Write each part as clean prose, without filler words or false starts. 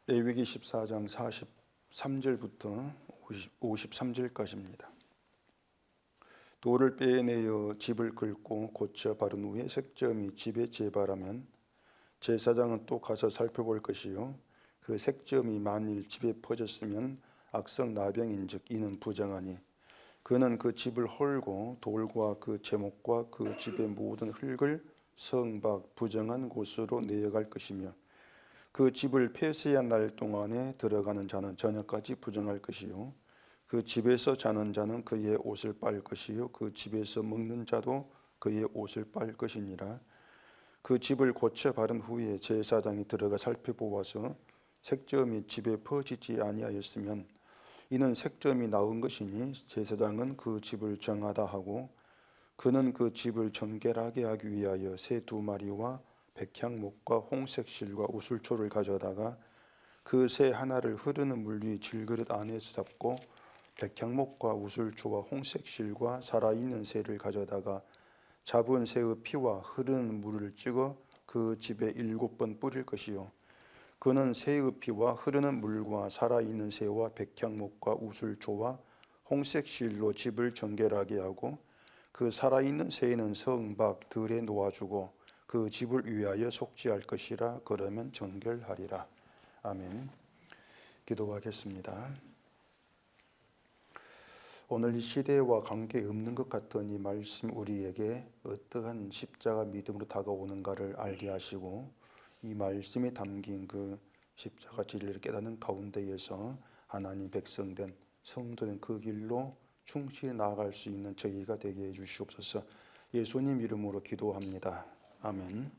레위기 14장 43절부터 53절까지입니다. 돌을 빼내어 집을 긁고 고쳐 바른 후에 색점이 집에 재발하면 제사장은 또 가서 살펴볼 것이요 그 색점이 만일 집에 퍼졌으면 악성 나병인즉 이는 부정하니 그는 그 집을 헐고 돌과 그 제목과 그 집의 모든 흙을 성 밖 부정한 곳으로 내어갈 것이며 그 집을 폐쇄한 날 동안에 들어가는 자는 저녁까지 부정할 것이요 그 집에서 자는 자는 그의 옷을 빨 것이요 그 집에서 먹는 자도 그의 옷을 빨 것이니라. 그 집을 고쳐 바른 후에 제사장이 들어가 살펴보아서 색점이 집에 퍼지지 아니하였으면 이는 색점이 나은 것이니 제사장은 그 집을 정하다 하고 그는 그 집을 정결하게 하기 위하여 새 2마리와 백향목과 홍색 실과 우슬초를 가져다가 그 새 하나를 흐르는 물 위 질그릇 안에서 잡고 백향목과 우슬초와 홍색 실과 살아있는 새를 가져다가 잡은 새의 피와 흐르는 물을 찍어 그 집에 7번 뿌릴 것이요 그는 새의 피와 흐르는 물과 살아있는 새와 백향목과 우슬초와 홍색 실로 집을 정결하게 하고 그 살아있는 새는 성 밖 들에 놓아주고 그 집을 위하여 속죄할 것이라. 그러면 정결하리라. 아멘. 기도하겠습니다. 오늘 이 시대와 관계없는 것 같은 이 말씀 우리에게 어떠한 십자가 믿음으로 다가오는가를 알게 하시고 이 말씀에 담긴 그 십자가 진리를 깨닫는 가운데에서 하나님 백성된 성도된 그 길로 충실히 나아갈 수 있는 저희가 되게 해주시옵소서. 예수님 이름으로 기도합니다. 아멘.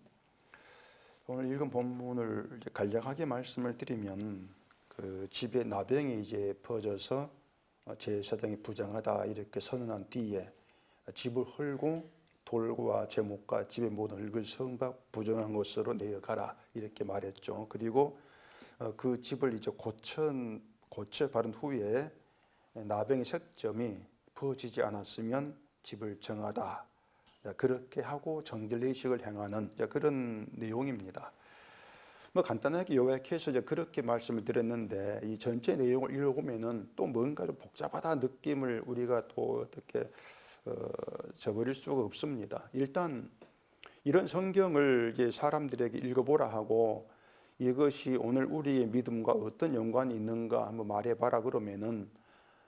오늘 읽은 본문을 간략하게 말씀을 드리면 그 집에 나병이 이제 퍼져서 제사장이 부정하다 이렇게 선언한 뒤에 집을 헐고 돌과 제목과 집의 모든 흙을 성 밖 부정한 곳으로 내어가라 이렇게 말했죠. 그리고 그 집을 이제 고쳐 바른 후에 나병의 색점이 퍼지지 않았으면 집을 정하다. 그렇게 하고 정결의식을 행하는 그런 내용입니다. 뭐 간단하게 요약해서 이제 그렇게 말씀을 드렸는데 이 전체 내용을 읽어보면은 또 뭔가 좀 복잡하다 느낌을 우리가 또 어떻게 저버릴 수가 없습니다. 일단 이런 성경을 이제 사람들에게 읽어보라 하고 이것이 오늘 우리의 믿음과 어떤 연관이 있는가 한번 말해봐라 그러면은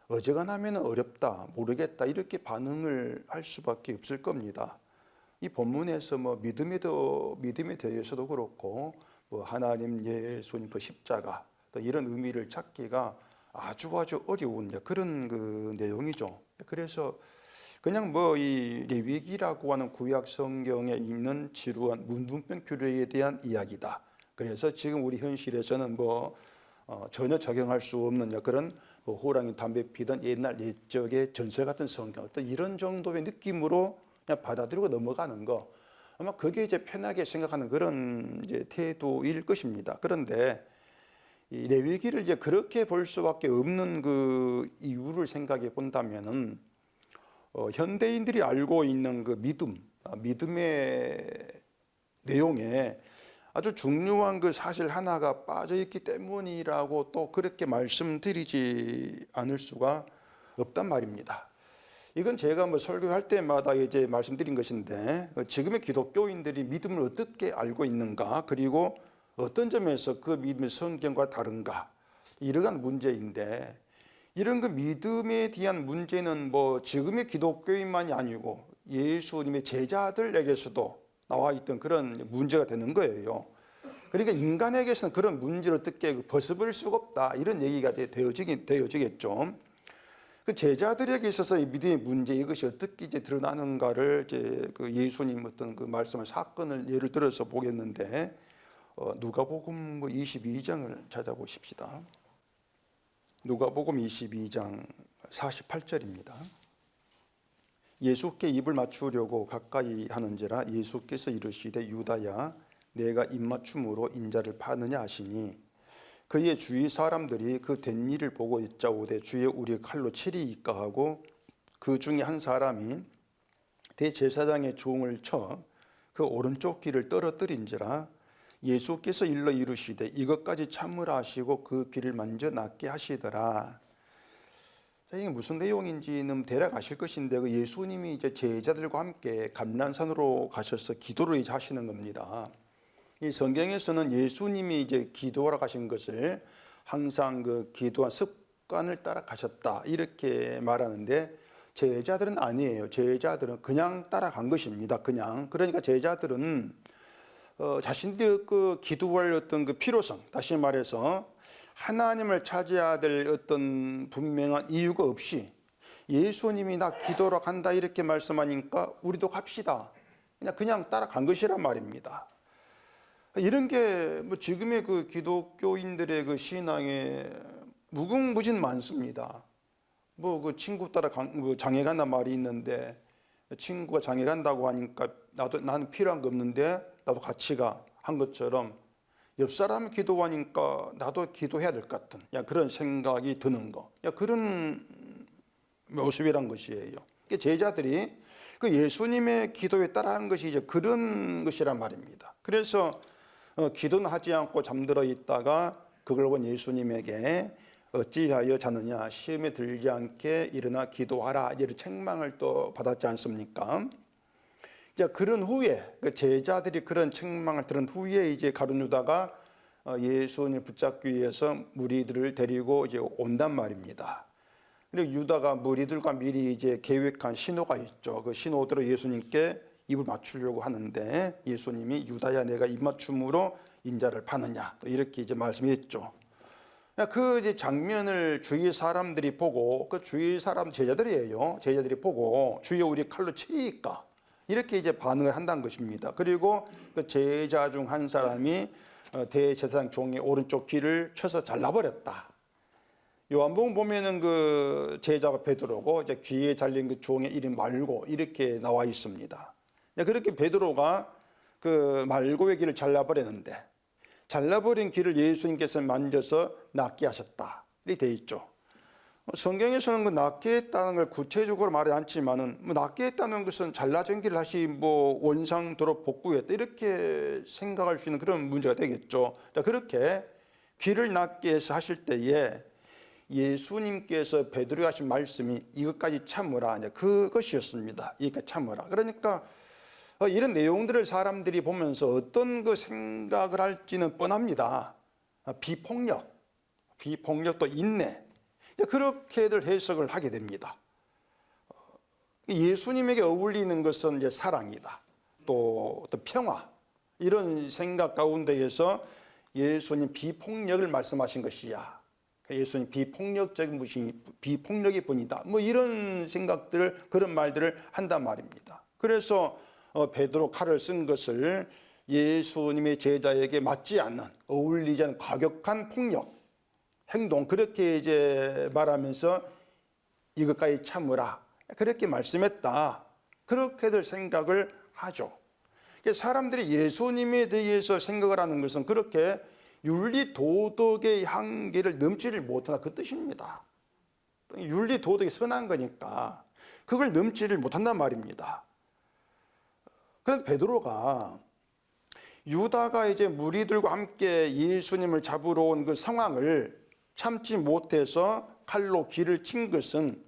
어지간하면 어렵다, 모르겠다 이렇게 반응을 할 수밖에 없을 겁니다. 이 본문에서 뭐 믿음에 대해서도 그렇고 뭐 하나님, 예수님, 또 십자가 또 이런 의미를 찾기가 아주 어려운 그런 그 내용이죠. 그래서 그냥 뭐 이 레위기라고 하는 구약 성경에 있는 지루한 문둥병 규례에 대한 이야기다. 그래서 지금 우리 현실에서는 뭐 전혀 적용할 수 없는 그런 뭐 호랑이 담배 피던 옛날 옛적의 전설 같은 성경 어떤 이런 정도의 느낌으로 그냥 받아들이고 넘어가는 거 아마 그게 이제 편하게 생각하는 그런 이제 태도일 것입니다. 그런데 이 레위기를 이제 그렇게 볼 수밖에 없는 그 이유를 생각해 본다면은 현대인들이 알고 있는 그 믿음의 내용에 아주 중요한 그 사실 하나가 빠져있기 때문이라고 또 그렇게 말씀드리지 않을 수가 없단 말입니다. 이건 제가 뭐 설교할 때마다 이제 말씀드린 것인데 지금의 기독교인들이 믿음을 어떻게 알고 있는가 그리고 어떤 점에서 그 믿음이 성경과 다른가 이러한 문제인데 이런 그 믿음에 대한 문제는 뭐 지금의 기독교인만이 아니고 예수님의 제자들에게서도 나와 있던 그런 문제가 되는 거예요. 그러니까 인간에게서는 그런 문제를 어떻게 벗어버릴 수가 없다 이런 얘기가 되어지겠죠. 그 제자들에게 있어서 이 믿음의 문제 이것이 어떻게 이제 드러나는가를 이제 그 예수님 어떤 그 말씀을 사건을 예를 들어서 보겠는데 누가복음 22장을 찾아보십시다. 누가복음 22장 48절입니다. 예수께 입을 맞추려고 가까이 하는지라 예수께서 이르시되 유다야 내가 입맞춤으로 인자를 파느냐 하시니 그의 주위 사람들이 그 된 일을 보고 여짜오되 주여 우리 칼로 치리이까 하고 그 중에 한 사람이 대제사장의 종을 쳐 그 오른쪽 귀를 떨어뜨린지라 예수께서 일러 이루시되 이것까지 참으라 하시고 그 귀를 먼저 낫게 하시더라. 이게 무슨 내용인지는 대략 아실 것인데, 그 예수님이 이제 제자들과 함께 감람산으로 가셔서 기도를 이제 하시는 겁니다. 이 성경에서는 예수님이 이제 기도하러 가신 것을 항상 그 기도한 습관을 따라 가셨다 이렇게 말하는데, 제자들은 아니에요. 제자들은 그냥 따라간 것입니다. 그냥. 그러니까 제자들은 자신들의 그 기도할 어떤 그 필요성, 다시 말해서 하나님을 찾아야 될 어떤 분명한 이유가 없이 예수님이 나 기도하러 간다 이렇게 말씀하니까 우리도 갑시다, 그냥 따라간 것이란 말입니다. 이런 게 뭐 지금의 그 기독교인들의 그 신앙에 무궁무진 많습니다. 뭐 그 친구 따라 장에 간다 말이 있는데, 친구가 장에 간다고 하니까 나는 필요한 거 없는데 나도 같이 가 한 것처럼, 옆 사람 기도하니까 나도 기도해야 될 것 같은 그런 생각이 드는 거, 그런 모습이란 것이에요. 제자들이 그 예수님의 기도에 따라한 것이 이제 그런 것이란 말입니다. 그래서 기도는 하지 않고 잠들어 있다가 그걸 본 예수님에게 어찌하여 자느냐, 시험에 들지 않게 일어나 기도하라 이런 책망을 또 받았지 않습니까? 이제 그런 후에 그 제자들이 그런 책망을 들은 후에 이제 가룟 유다가 예수님을 붙잡기 위해서 무리들을 데리고 이제 온단 말입니다. 그리고 유다가 무리들과 미리 이제 계획한 신호가 있죠. 그 신호대로 예수님께 입을 맞추려고 하는데, 예수님이 유다야 내가 입맞춤으로 인자를 파느냐 이렇게 이제 말씀했죠. 그 이제 장면을 주위 사람들이 보고, 그 주위 사람 제자들이에요. 제자들이 보고 주여 우리 칼로 치리까 이렇게 이제 반응을 한다는 것입니다. 그리고 그 제자 중 한 사람이 대제사장 종의 오른쪽 귀를 쳐서 잘라버렸다. 요한복음 보면은 그 제자가 베드로고 이제 귀에 잘린 그 종의 이름 말고 이렇게 나와 있습니다. 그렇게 베드로가 그 말고의 귀를 잘라버렸는데, 잘라버린 귀를 예수님께서 만져서 낫게 하셨다 이렇게 돼 있죠. 성경에서는 그 낫게 했다는 걸 구체적으로 말하지 않지만은, 뭐 낫게 했다는 것은 잘라진 귀를 다시 뭐 원상도로 복구했다 이렇게 생각할 수 있는 그런 문제가 되겠죠. 자, 그렇게 귀를 낫게 해서 하실 때에 예수님께서 베드로에게 하신 말씀이 이것까지 참으라, 그것이었습니다. 이것까지 참으라. 그러니까 이런 내용들을 사람들이 보면서 어떤 그 생각을 할지는 뻔합니다. 비폭력도 인내, 그렇게들 해석을 하게 됩니다. 예수님에게 어울리는 것은 이제 사랑이다, 또 평화, 이런 생각 가운데에서 예수님 비폭력을 말씀하신 것이야. 예수님 비폭력의 분이다. 뭐 이런 생각들을, 그런 말들을 한단 말입니다. 그래서 베드로 칼을 쓴 것을 예수님의 제자에게 맞지 않는, 어울리지 않는 과격한 폭력, 행동, 그렇게 이제 말하면서 이것까지 참으라 그렇게 말씀했다. 그렇게들 생각을 하죠. 사람들이 예수님에 대해서 생각을 하는 것은 그렇게 윤리 도덕의 한계를 넘지를 못한다 그 뜻입니다. 윤리 도덕이 선한 거니까 그걸 넘지를 못한단 말입니다. 그런데 베드로가, 유다가 이제 무리들과 함께 예수님을 잡으러 온 그 상황을 참지 못해서 칼로 귀를 친 것은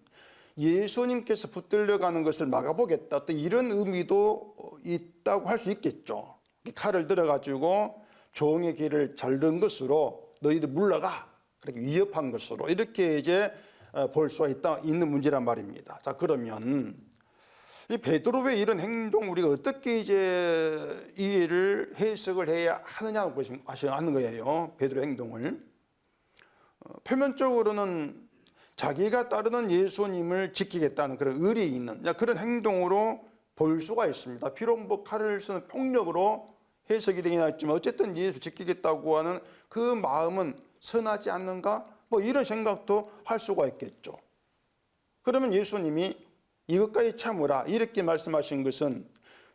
예수님께서 붙들려가는 것을 막아보겠다, 또 이런 의미도 있다고 할 수 있겠죠. 칼을 들어가지고 종의 귀를 자른 것으로 너희들 물러가, 그렇게 위협한 것으로 이렇게 이제 볼 수가 있는 문제란 말입니다. 자, 그러면 이 베드로의 이런 행동 우리가 어떻게 이제 이해를 해석을 해야 하느냐는 것이 하는 거예요. 베드로의 행동을 표면적으로는 자기가 따르는 예수님을 지키겠다는 그런 의리 있는 그런 행동으로 볼 수가 있습니다. 비록 뭐 칼을 쓰는 폭력으로 해석이 되긴 하지만 어쨌든 예수 지키겠다고 하는 그 마음은 선하지 않는가? 뭐 이런 생각도 할 수가 있겠죠. 그러면 예수님이 이것까지 참으라 이렇게 말씀하신 것은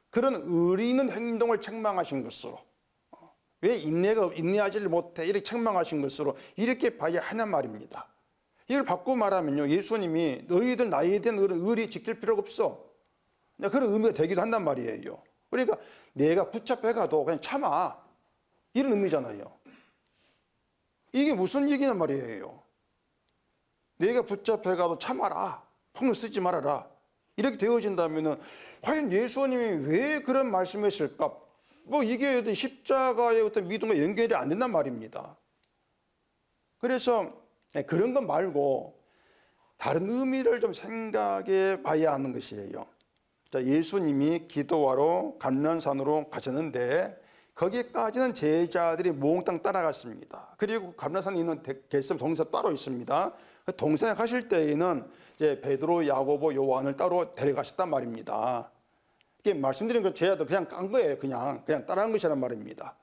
그런 의리 있는 행동을 책망하신 것으로, 왜 인내하지를 못해 이렇게 책망하신 것으로 이렇게 봐야 하냔 말입니다. 이걸 바꾸고 말하면요, 예수님이 너희들 나에 대한 의리 지킬 필요가 없어, 그런 의미가 되기도 한단 말이에요. 그러니까 내가 붙잡혀가도 그냥 참아, 이런 의미잖아요. 이게 무슨 얘기냐 말이에요. 내가 붙잡혀가도 참아라. 폭력 쓰지 말아라. 이렇게 되어진다면 과연 예수님이 왜 그런 말씀을 했을까? 뭐 이게 어떤 십자가의 어떤 믿음과 연결이 안 된단 말입니다. 그래서 그런 것 말고 다른 의미를 좀 생각해 봐야 하는 것이에요. 자, 예수님이 기도하러 감람산으로 가셨는데 거기까지는 제자들이 몽땅 따라갔습니다. 그리고 감람산에 있는 겟세마네 동산 따로 있습니다. 그 동산에 가실 때에는 이제 베드로, 야고보, 요한을 따로 데려가셨단 말입니다. 이게 말씀드린 그 제자들 그냥 깐 거예요. 그냥 따라간 것이란 말입니다.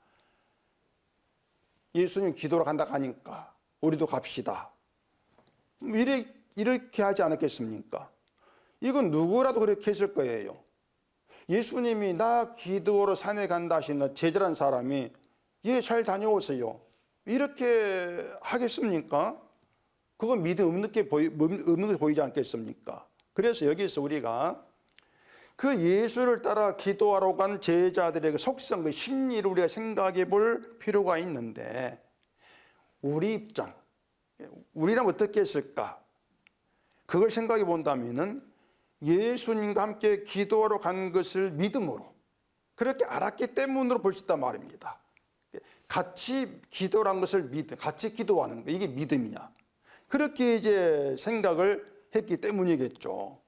예수님 기도로 간다 하니까 우리도 갑시다. 이렇게 하지 않았겠습니까? 이건 누구라도 그렇게 했을 거예요. 예수님이 나 기도로 산에 간다 하시는 제자란 사람이 예, 잘 다녀오세요. 이렇게 하겠습니까? 그건 믿음 없는 게 보이지 않겠습니까? 그래서 여기서 우리가 그 예수를 따라 기도하러 간 제자들의 그 속성, 그 심리를 우리가 생각해 볼 필요가 있는데 우리 입장, 우리라면 어떻게 했을까? 그걸 생각해 본다면은 예수님과 함께 기도하러 간 것을 믿음으로 그렇게 알았기 때문으로 볼 수 있단 말입니다. 같이 기도한 것을 같이 기도하는 거 이게 믿음이야. 그렇게 이제 생각을 했기 때문이겠죠.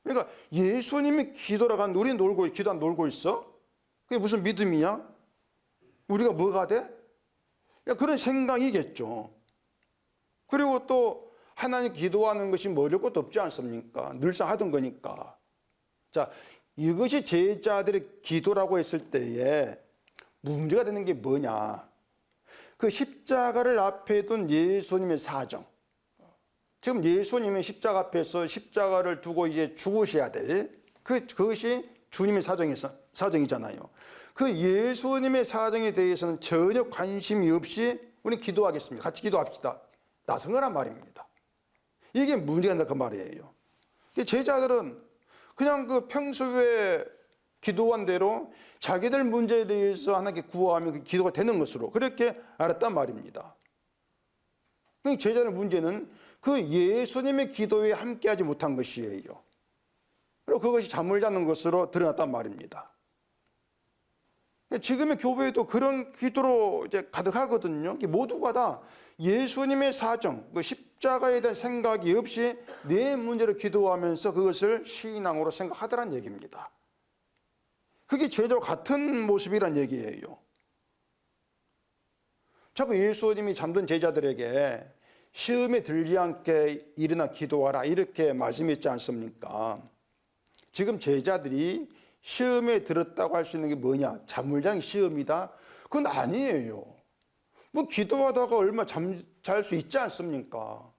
그러니까 예수님이 기도하러 간 우리 기도 안 놀고 있어? 그게 무슨 믿음이야? 우리가 뭐가 돼? 그런 생각이겠죠. 그리고 또 하나님 기도하는 것이 뭐 어려울 것도 없지 않습니까? 늘상 하던 거니까. 자, 이것이 제자들의 기도라고 했을 때에 문제가 되는 게 뭐냐? 그 십자가를 앞에 둔 예수님의 사정. 지금 예수님은 십자가 앞에서 십자가를 두고 이제 죽으셔야 될 그것이 주님의 사정이잖아요. 그 예수님의 사정에 대해서는 전혀 관심이 없이 우리 기도하겠습니다. 같이 기도합시다. 나선 거란 말입니다. 이게 문제가 된다 그 말이에요. 제자들은 그냥 그 평소에 기도한 대로 자기들 문제에 대해서 하나님께 구하면 그 기도가 되는 것으로 그렇게 알았단 말입니다. 제자들의 문제는 그 예수님의 기도에 함께하지 못한 것이에요. 그리고 그것이 잠을 자는 것으로 드러났단 말입니다. 지금의 교회도 그런 기도로 이제 가득하거든요. 모두가 다 예수님의 사정, 그 십자가에 대한 생각이 없이 내 문제를 기도하면서 그것을 신앙으로 생각하더란 얘기입니다. 그게 제자와 같은 모습이란 얘기예요. 자꾸 예수님이 잠든 제자들에게 시험에 들지 않게 일어나 기도하라 이렇게 말씀했지 않습니까? 지금 제자들이 시험에 들었다고 할 수 있는 게 뭐냐? 잠을 잔 시험이다? 그건 아니에요. 뭐 기도하다가 얼마 잘 수 있지 않습니까?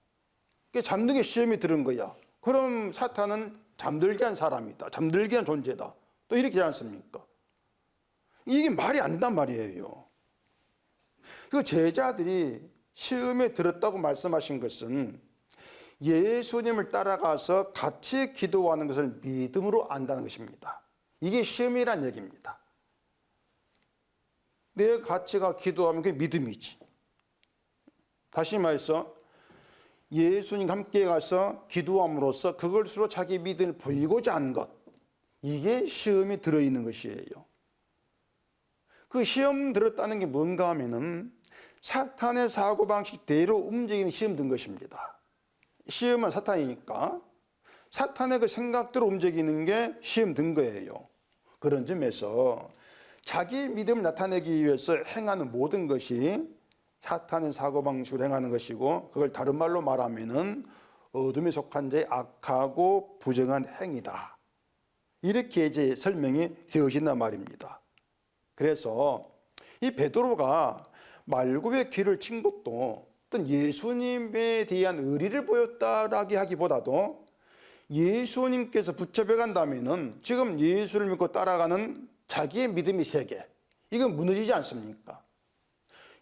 잠든 게 시험에 들은 거야. 그럼 사탄은 잠들게 한 사람이다. 잠들게 한 존재다. 또 이렇게 하지 않습니까? 이게 말이 안 된단 말이에요. 그 제자들이 시험에 들었다고 말씀하신 것은 예수님을 따라가서 같이 기도하는 것을 믿음으로 안다는 것입니다. 이게 시험이란 얘기입니다. 내 가치가 기도하면 그게 믿음이지. 다시 말해서 예수님과 함께 가서 기도함으로써 그것으로 자기 믿음을 보이고자 하는 것, 이게 시험이 들어있는 것이에요. 그 시험 들었다는 게 뭔가 하면은 사탄의 사고방식대로 움직이는 시험 든 것입니다. 시험은 사탄이니까 사탄의 그 생각대로 움직이는 게 시험 든 거예요. 그런 점에서 자기 믿음을 나타내기 위해서 행하는 모든 것이 사탄의 사고방식으로 행하는 것이고 그걸 다른 말로 말하면은 어둠에 속한 자의 악하고 부정한 행위다. 이렇게 이제 설명이 되어진단 말입니다. 그래서 이 베드로가 말굽의 귀를 친 것도 어떤 예수님에 대한 의리를 보였다라고 하기보다도 예수님께서 붙잡혀 간다면은 지금 예수를 믿고 따라가는 자기의 믿음의 세계, 이건 무너지지 않습니까?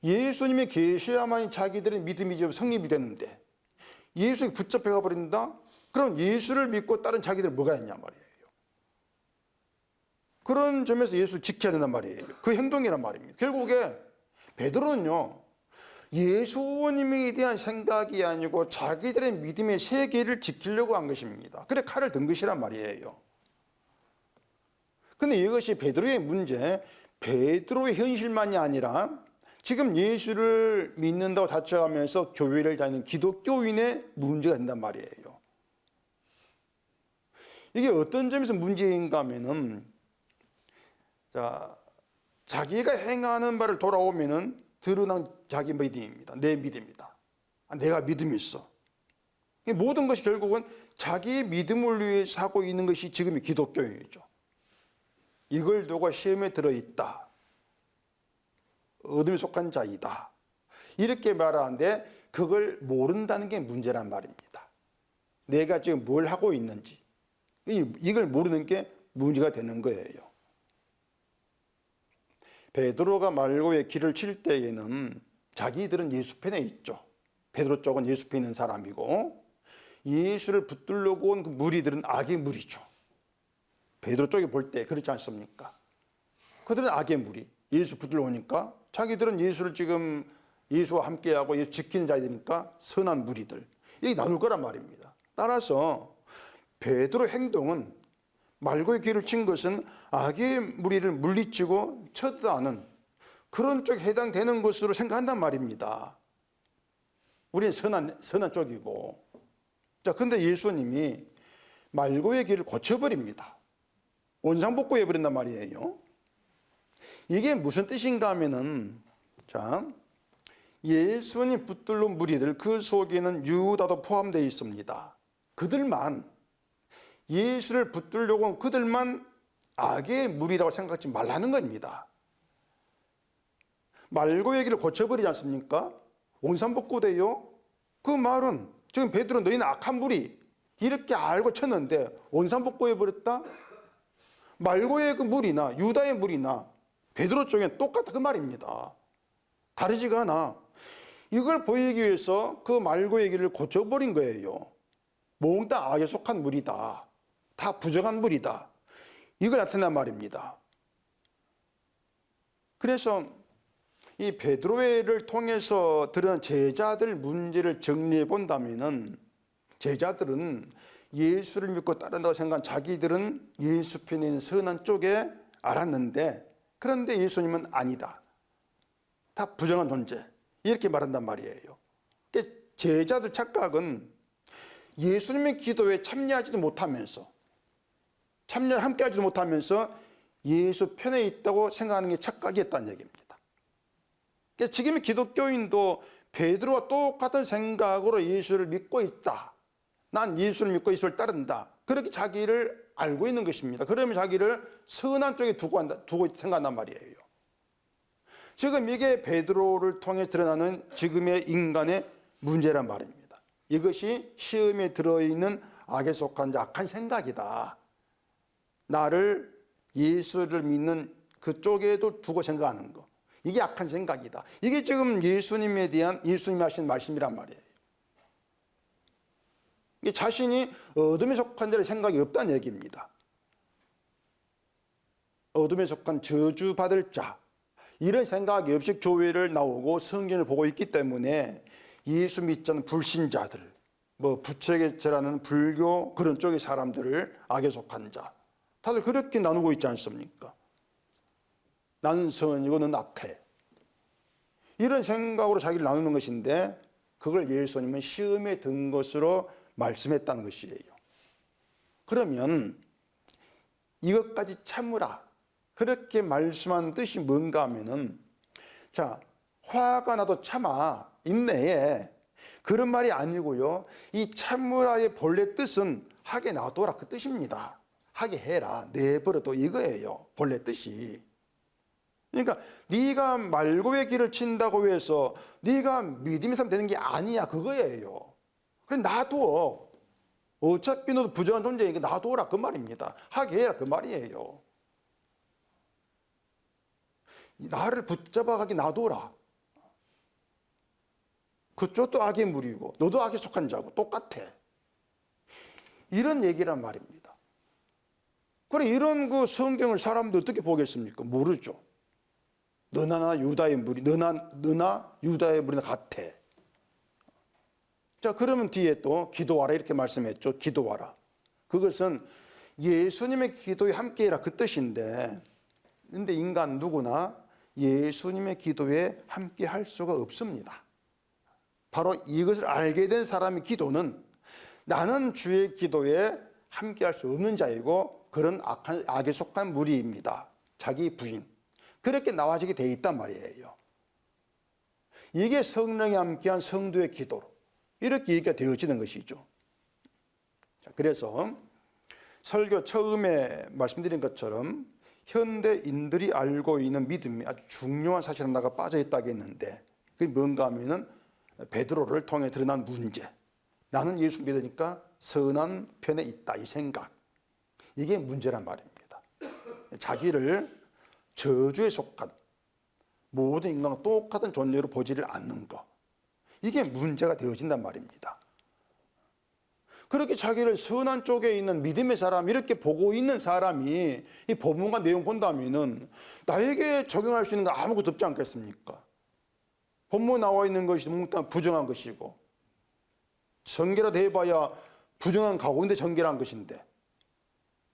예수님이 계셔야만 자기들의 믿음이 좀 성립이 되는데 예수에 붙잡혀 가버린다? 그럼 예수를 믿고 다른 자기들 뭐가 있냐 말이에요. 그런 점에서 예수를 지켜야 된단 말이에요. 그 행동이란 말입니다. 결국에 베드로는요, 예수님에 대한 생각이 아니고 자기들의 믿음의 세계를 지키려고 한 것입니다. 그래 칼을 든 것이란 말이에요. 근데 이것이 베드로의 문제, 베드로의 현실만이 아니라 지금 예수를 믿는다고 자처하면서 교회를 다니는 기독교인의 문제가 된단 말이에요. 이게 어떤 점에서 문제인가 하면은, 자기가 행하는 바를 돌아오면은 드러난 자기 믿음입니다. 내 믿음이다. 내가 믿음이 있어. 모든 것이 결국은 자기의 믿음을 위해 하고 있는 것이 지금의 기독교이죠. 이걸 두고 시험에 들어있다. 어둠에 속한 자이다. 이렇게 말하는데 그걸 모른다는 게 문제란 말입니다. 내가 지금 뭘 하고 있는지 이걸 모르는 게 문제가 되는 거예요. 베드로가 말고의 길을 칠 때에는 자기들은 예수 편에 있죠. 베드로 쪽은 예수 편에 있는 사람이고 예수를 붙들려고 온 그 무리들은 악의 무리죠. 베드로 쪽에 볼 때 그렇지 않습니까? 그들은 악의 무리. 예수 붙들려 오니까 자기들은 예수를 지금 예수와 함께하고 예수 지키는 자이니까 선한 무리들. 이게 나눌 거란 말입니다. 따라서 베드로 행동은 말고의 길을 친 것은 악의 무리를 물리치고 처단하는 그런 쪽에 해당되는 것으로 생각한단 말입니다. 우리는 선한 쪽이고. 자, 근데 예수님이 말고의 길을 고쳐버립니다. 원상복구해버린단 말이에요. 이게 무슨 뜻인가 하면은, 자, 예수님 붙들러 무리들 그 속에는 유다도 포함되어 있습니다. 그들만 예수를 붙들려고 온 그들만 악의 무리라고 생각하지 말라는 겁니다. 말고의 길을 고쳐버리지 않습니까? 원상복구돼요. 그 말은 지금 베드로 너희는 악한 무리 이렇게 알고 쳤는데 원상복구해버렸다? 말고의 그 무리나 유다의 무리나 베드로 쪽엔 똑같다 그 말입니다. 다르지가 않아. 이걸 보이기 위해서 그 말고의 길을 고쳐버린 거예요. 몽땅 악에 속한 무리다. 다 부정한 무리다. 이걸 나타낸 말입니다. 그래서 이 베드로를 통해서 드러난 제자들 문제를 정리해 본다면은 제자들은 예수를 믿고 따른다고 생각한 자기들은 예수 편에 있는 선한 쪽에 알았는데 그런데 예수님은 아니다. 다 부정한 존재. 이렇게 말한단 말이에요. 제자들 착각은 예수님의 기도에 참여하지도 못하면서 함께하지도 못하면서 예수 편에 있다고 생각하는 게 착각이었다는 얘기입니다. 지금의 기독교인도 베드로와 똑같은 생각으로 예수를 믿고 있다. 난 예수를 믿고 예수를 따른다. 그렇게 자기를 알고 있는 것입니다. 그러면 자기를 선한 쪽에 두고 생각한단 말이에요. 지금 이게 베드로를 통해 드러나는 지금의 인간의 문제란 말입니다. 이것이 시험에 들어있는 악에 속한 악한 생각이다. 나를 예수를 믿는 그쪽에도 두고 생각하는 거. 이게 악한 생각이다. 이게 지금 예수님에 대한 예수님이 하신 말씀이란 말이에요. 이게 자신이 어둠에 속한 자의 생각이 없다는 얘기입니다. 어둠에 속한 저주받을 자. 이런 생각이 없이 교회를 나오고 성경을 보고 있기 때문에 예수 믿지 않는 불신자들, 부채개체라는 불교 그런 쪽의 사람들을 악에 속한 자. 다들 그렇게 나누고 있지 않습니까? 나는 선이고 너는 악해. 이런 생각으로 자기를 나누는 것인데 그걸 예수님은 시험에 든 것으로 말씀했다는 것이에요. 그러면 이것까지 참으라. 그렇게 말씀한 뜻이 뭔가 하면은 자, 화가 나도 참아. 인내해. 그런 말이 아니고요. 이 참으라의 본래 뜻은 하게 놔둬라 그 뜻입니다. 하게 해라. 내버려둬 이거예요. 본래 뜻이. 그러니까 네가 말고의 길을 친다고 해서 네가 믿음의 사람 되는 게 아니야 그거예요. 그래 놔둬. 어차피 너도 부정한 존재니까 놔둬라 그 말입니다. 하게 해라 그 말이에요. 나를 붙잡아가게 놔둬라. 그쪽도 악의 무리고 너도 악에 속한 자고 똑같아. 이런 얘기란 말입니다. 그래 이런 그 성경을 사람들 어떻게 보겠습니까? 모르죠. 너나 유다의 무리, 너나 유다의 무리나 같아. 자, 그러면 뒤에 또 기도하라 이렇게 말씀했죠. 기도하라. 그것은 예수님의 기도에 함께해라 그 뜻인데, 근데 인간 누구나 예수님의 기도에 함께 할 수가 없습니다. 바로 이것을 알게 된 사람의 기도는 나는 주의 기도에 함께 할 수 없는 자이고 그런 악에 속한 무리입니다. 자기 부인. 그렇게 나와지게 돼 있단 말이에요. 이게 성령이 함께한 성도의 기도로 이렇게 얘기가 되어지는 것이죠. 그래서 설교 처음에 말씀드린 것처럼 현대인들이 알고 있는 믿음이 아주 중요한 사실 하나가 빠져 있다고 했는데, 그게 뭔가 하면은 베드로를 통해 드러난 문제. 나는 예수 믿으니까 선한 편에 있다, 이 생각. 이게 문제란 말입니다. 자기를 저주에 속한 모든 인간과 똑같은 존재로 보지를 않는 것. 이게 문제가 되어진단 말입니다. 그렇게 자기를 선한 쪽에 있는 믿음의 사람 이렇게 보고 있는 사람이 이 본문과 내용 본다면은 나에게 적용할 수 있는 거 아무것도 없지 않겠습니까? 본문에 나와 있는 것이 부정한 것이고 전개라도 해봐야 부정한 가운데 전개한 것인데,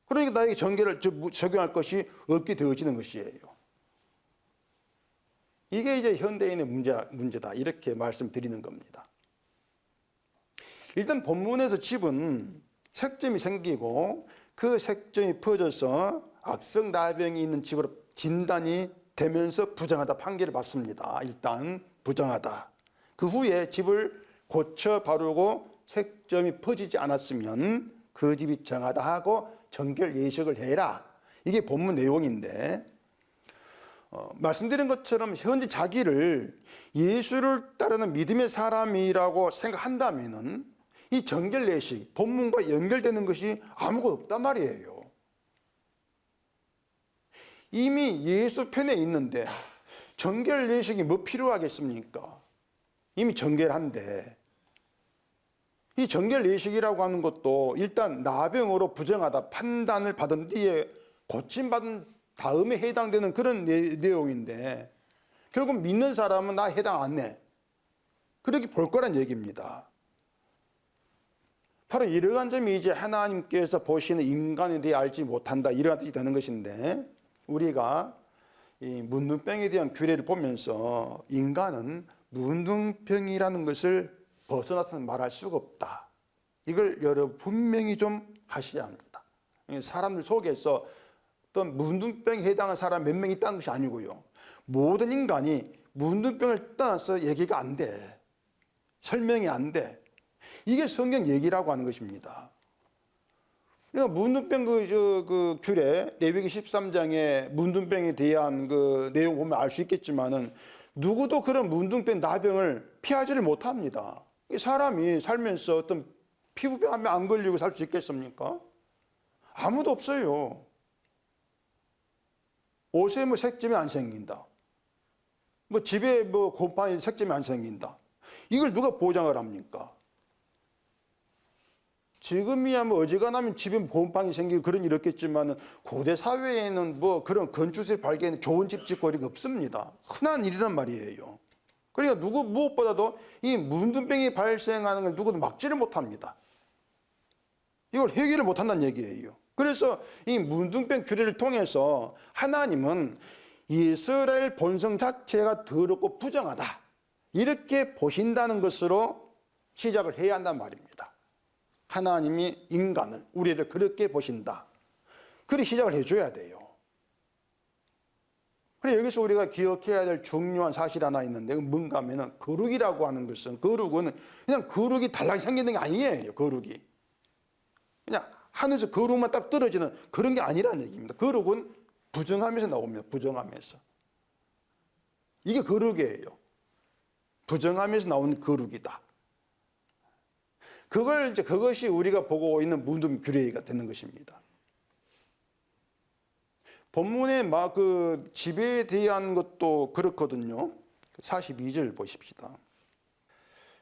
그러니까 나에게 전개를 적용할 것이 없게 되어지는 것이에요. 이게 이제 현대인의 문제다 이렇게 말씀드리는 겁니다. 일단 본문에서 집은 색점이 생기고 그 색점이 퍼져서 악성 나병이 있는 집으로 진단이 되면서 부정하다 판결을 받습니다. 일단 부정하다. 그 후에 집을 고쳐 바르고 색점이 퍼지지 않았으면 그 집이 정하다 하고 정결 예식을 해라. 이게 본문 내용인데, 말씀드린 것처럼 현재 자기를 예수를 따르는 믿음의 사람이라고 생각한다면은 이 정결 예식, 본문과 연결되는 것이 아무것도 없단 말이에요. 이미 예수 편에 있는데 정결 예식이 뭐 필요하겠습니까? 이미 정결한데. 이 정결 예식이라고 하는 것도 일단 나병으로 부정하다 판단을 받은 뒤에 고침받은 다음에 해당되는 그런 내용인데, 결국 믿는 사람은 나 해당 안 해. 그렇게 볼 거란 얘기입니다. 바로 이러한 점이 이제 하나님께서 보시는 인간에 대해 알지 못한다, 이러한 뜻이 되는 것인데, 우리가 이 문둥병에 대한 규례를 보면서 인간은 문둥병이라는 것을 벗어나서는 말할 수가 없다. 이걸 여러분 분명히 좀 하셔야 합니다. 사람들 속에서 어떤 문둥병에 해당한 사람 몇 명 있다는 것이 아니고요. 모든 인간이 문둥병을 떠나서 얘기가 안 돼. 설명이 안 돼. 이게 성경 얘기라고 하는 것입니다. 그러니까 문둥병 그 규례, 레위기 13장에 문둥병에 대한 그 내용 보면 알 수 있겠지만은 누구도 그런 문둥병, 나병을 피하지를 못합니다. 사람이 살면서 어떤 피부병 하면 안 걸리고 살 수 있겠습니까? 아무도 없어요. 옷에 뭐 색점이 안 생긴다. 뭐 집에 뭐 곰팡이 색점이 안 생긴다. 이걸 누가 보장을 합니까? 지금이야 뭐 어지간하면 집에 곰팡이 생기고 그런 일이 없겠지만 고대 사회에는 뭐 그런 건축실 발견에 좋은 집 짓고 이런 게 없습니다. 흔한 일이란 말이에요. 그러니까 무엇보다도 이 문둥병이 발생하는 걸 누구도 막지를 못합니다. 이걸 해결을 못한다는 얘기예요. 그래서 이 문둥병 규례를 통해서 하나님은 이스라엘 본성 자체가 더럽고 부정하다, 이렇게 보신다는 것으로 시작을 해야 한단 말입니다. 하나님이 인간을, 우리를 그렇게 보신다. 그렇게 시작을 해줘야 돼요. 그래, 여기서 우리가 기억해야 될 중요한 사실 하나 있는데, 뭔가 하면은 거룩이라고 하는 것은, 거룩은 그냥 거룩이 달라게 생기는 게 아니에요. 거룩이 그냥 하늘에서 거룩만 딱 떨어지는 그런 게 아니라는 얘기입니다. 거룩은 부정하면서 나옵니다. 부정하면서. 이게 거룩이에요. 부정하면서 나오는 거룩이다. 그것이 우리가 보고 있는 문둥 규례가 되는 것입니다. 본문의 막 그 지배에 대한 것도 그렇거든요. 42절 보십시다.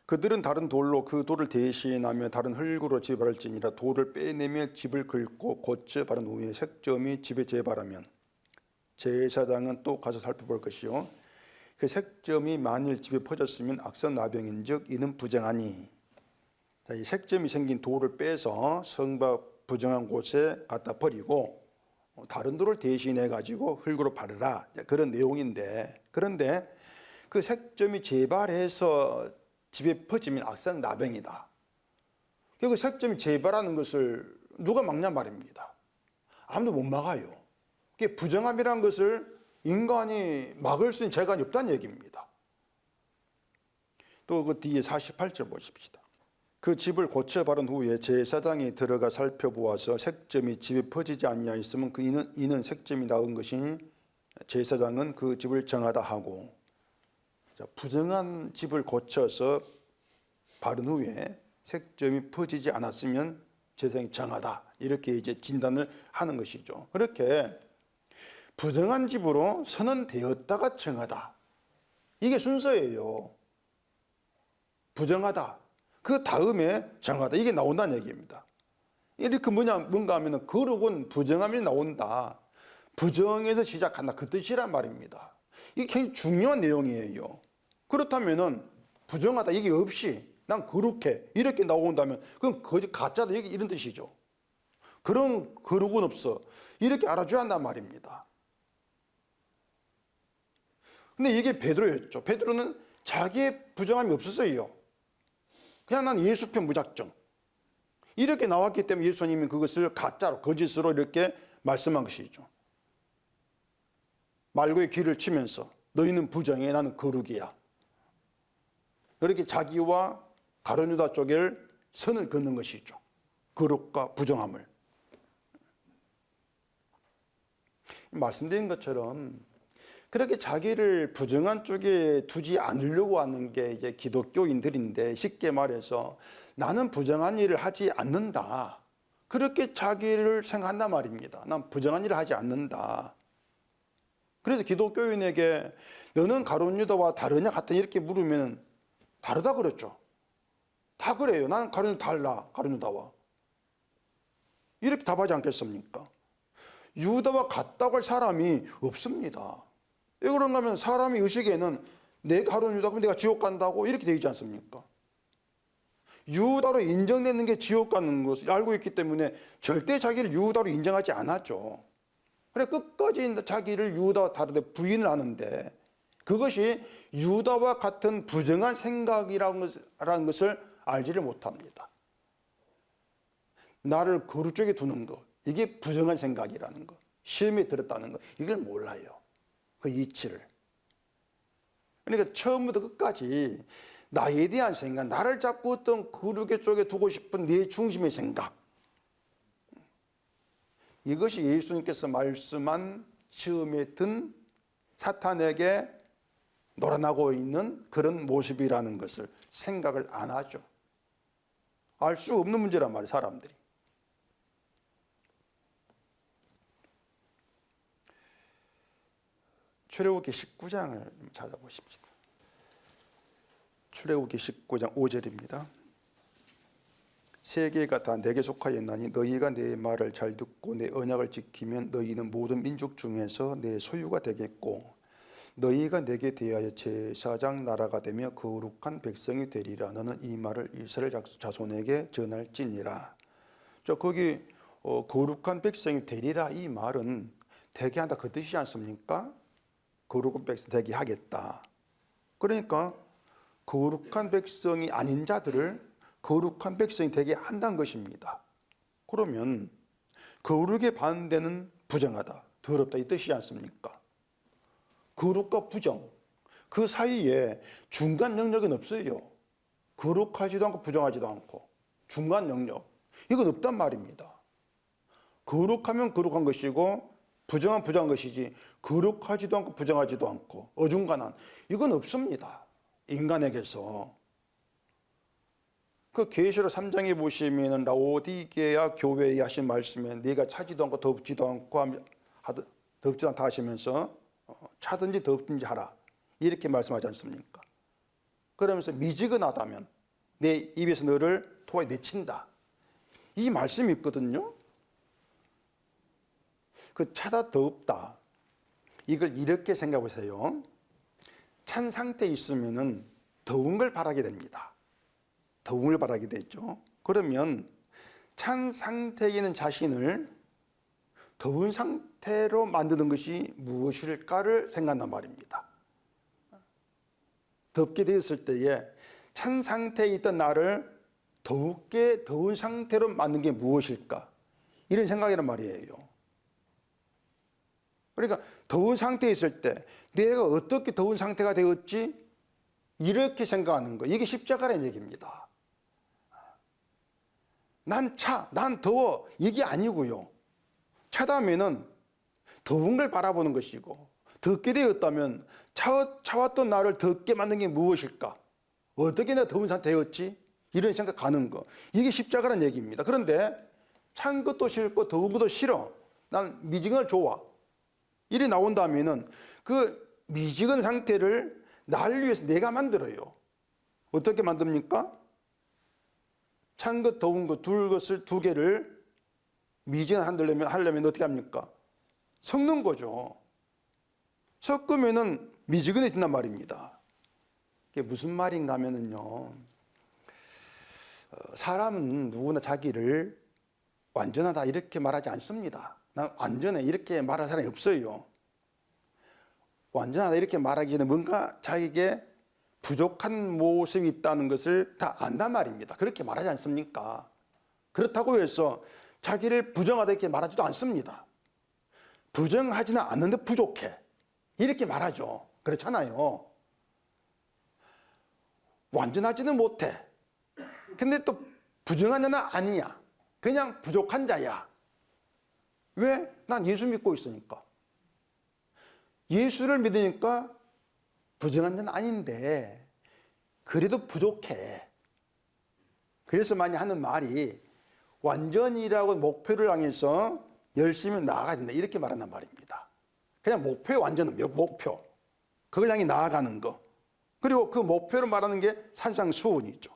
그들은 다른 돌로 그 돌을 대신하며 다른 흙으로 집에 바를지니라. 돌을 빼내며 집을 긁고 고쳐 바른 후에 색점이 집에 재발하면 제사장은 또 가서 살펴볼 것이요 그 색점이 만일 집에 퍼졌으면 악성나병인즉 이는 부정하니. 자, 이 색점이 생긴 돌을 빼서 성박 부정한 곳에 갖다 버리고 다른 돌을 대신해 가지고 흙으로 바르라, 그런 내용인데, 그런데 그 색점이 재발해서 집에 퍼지면 악성나병이다. 그 색점이 재발하는 것을 누가 막냐 말입니다. 아무도 못 막아요. 부정함이라는 것을 인간이 막을 수 있는 재간이 없다는 얘기입니다. 또 그 뒤에 48절 보십시다. 그 집을 고쳐 바른 후에 제사장이 들어가 살펴보아서 색점이 집에 퍼지지 아니하였으면 그 이는 색점이 나은 것이니 제사장은 그 집을 정하다 하고. 자, 부정한 집을 고쳐서 바른 후에 색점이 퍼지지 않았으면 제사장이 정하다, 이렇게 이제 진단을 하는 것이죠. 그렇게 부정한 집으로 선언되었다가 정하다, 이게 순서예요. 부정하다, 그 다음에 정하다, 이게 나온다는 얘기입니다. 이렇게 뭔가 하면은 거룩은 부정함이 나온다, 부정에서 시작한다, 그 뜻이란 말입니다. 이게 굉장히 중요한 내용이에요. 그렇다면은 부정하다 이게 없이 난 거룩해 이렇게 나온다면 그건 거짓 가짜다, 이런 뜻이죠. 그런 거룩은 없어, 이렇게 알아줘야 한단 말입니다. 근데 이게 베드로였죠. 베드로는 자기의 부정함이 없었어요. 그냥 난 예수 편 무작정, 이렇게 나왔기 때문에 예수님이 그것을 가짜로, 거짓으로 이렇게 말씀한 것이죠. 말고의 길을 치면서 너희는 부정해, 나는 거룩이야, 그렇게 자기와 가룟 유다 쪽에 선을 긋는 것이죠. 거룩과 부정함을. 말씀드린 것처럼 그렇게 자기를 부정한 쪽에 두지 않으려고 하는 게 이제 기독교인들인데, 쉽게 말해서 나는 부정한 일을 하지 않는다, 그렇게 자기를 생각한단 말입니다. 난 부정한 일을 하지 않는다. 그래서 기독교인에게 너는 가룟 유다와 다르냐 같은 이렇게 물으면 다르다 그랬죠. 다 그래요. 나는 가룟 유다 달라, 가룟 유다와, 이렇게 답하지 않겠습니까? 유다와 같다고 할 사람이 없습니다. 왜 그런가 하면 사람의 의식에는 내 가룟 유다 그럼 내가 지옥 간다고 이렇게 되어 있지 않습니까? 유다로 인정되는 게 지옥 가는 것을 알고 있기 때문에 절대 자기를 유다로 인정하지 않았죠. 그래 끝까지 자기를 유다와 다르게 부인을 하는데, 그것이 유다와 같은 부정한 생각이라는 것을 알지를 못합니다. 나를 거룩 쪽에 두는 것, 이게 부정한 생각이라는 것, 시험에 들었다는 것, 이걸 몰라요. 그 이치를. 그러니까 처음부터 끝까지 나에 대한 생각, 나를 자꾸 어떤 거룩의 쪽에 두고 싶은 내 중심의 생각, 이것이 예수님께서 말씀한 시험에 든 사탄에게 놀아나고 있는 그런 모습이라는 것을 생각을 안 하죠. 알 수 없는 문제란 말이에요, 사람들이. 출애굽기 19장을 찾아보십시다. 출애굽기 19장 5절입니다. 세계가 다 내게 속하였나니 너희가 내 말을 잘 듣고 내 언약을 지키면 너희는 모든 민족 중에서 내 소유가 되겠고 너희가 내게 대하여 제사장 나라가 되며 거룩한 백성이 되리라. 너는 이 말을 이스라엘 자손에게 전할지니라. 거기 거룩한 백성이 되리라, 이 말은 되게 한다 그 뜻이지 않습니까? 거룩한 백성 되게 하겠다. 그러니까 거룩한 백성이 아닌 자들을 거룩한 백성이 되게 한다는 것입니다. 그러면 거룩에 반대는 부정하다, 더럽다, 이 뜻이지 않습니까? 거룩과 부정, 그 사이에 중간 영역은 없어요. 거룩하지도 않고 부정하지도 않고 중간 영역, 이건 없단 말입니다. 거룩하면 거룩한 것이고 부정한 부정한 것이지, 거룩하지도 않고 부정하지도 않고 어중간한, 이건 없습니다, 인간에게서. 그 계시록 3장에 보시면 라오디게아 교회에 하신 말씀에 네가 차지도 않고 덥지도 않고 덥지도 않다 하시면서 차든지 덥든지 하라, 이렇게 말씀하지 않습니까? 그러면서 미지근하다면 내 입에서 너를 토하게 내친다. 이 말씀이 있거든요. 그 차다 더웁다. 이걸 이렇게 생각해 보세요. 찬 상태에 있으면은 더운 걸 바라게 됩니다. 더운 걸 바라게 되죠. 그러면 찬 상태에 있는 자신을 더운 상태로 만드는 것이 무엇일까를 생각한단 말입니다. 덥게 되었을 때에 찬 상태에 있던 나를 더욱게 더운 상태로 만든 게 무엇일까? 이런 생각이란 말이에요. 그러니까 더운 상태에 있을 때 내가 어떻게 더운 상태가 되었지? 이렇게 생각하는 거. 이게 십자가라는 얘기입니다. 난 더워. 이게 아니고요. 차다면은 더운 걸 바라보는 것이고, 덥게 되었다면 차왔던 나를 덥게 만든 게 무엇일까? 어떻게 내가 더운 상태 되었지? 이런 생각하는 거. 이게 십자가라는 얘기입니다. 그런데 찬 것도 싫고 더운 것도 싫어. 난 미지근을 좋아. 이래 나온다면은 그 미지근 상태를 나를 위해서 내가 만들어요. 어떻게 만듭니까? 찬 것, 더운 것, 두 개를 미지근하려면 어떻게 합니까? 섞는 거죠. 섞으면은 미지근해진단 말입니다. 이게 무슨 말인가 하면은요, 사람은 누구나 자기를 완전하다 이렇게 말하지 않습니다. 난 완전해 이렇게 말할 사람이 없어요. 완전하다 이렇게 말하기에는 뭔가 자기에게 부족한 모습이 있다는 것을 다 안단 말입니다. 그렇게 말하지 않습니까? 그렇다고 해서 자기를 부정하다 이렇게 말하지도 않습니다. 부정하지는 않는데 부족해 이렇게 말하죠. 그렇잖아요. 완전하지는 못해. 근데 또 부정한 자는 아니야. 그냥 부족한 자야. 왜? 난 예수 믿고 있으니까. 예수를 믿으니까 부정한 자는 아닌데 그래도 부족해. 그래서 많이 하는 말이 완전이라고 목표를 향해서 열심히 나아가야 된다 이렇게 말한단 말입니다. 그냥 목표의 완전은 목표. 그걸 향해 나아가는 거. 그리고 그 목표로 말하는 게 산상수훈이죠.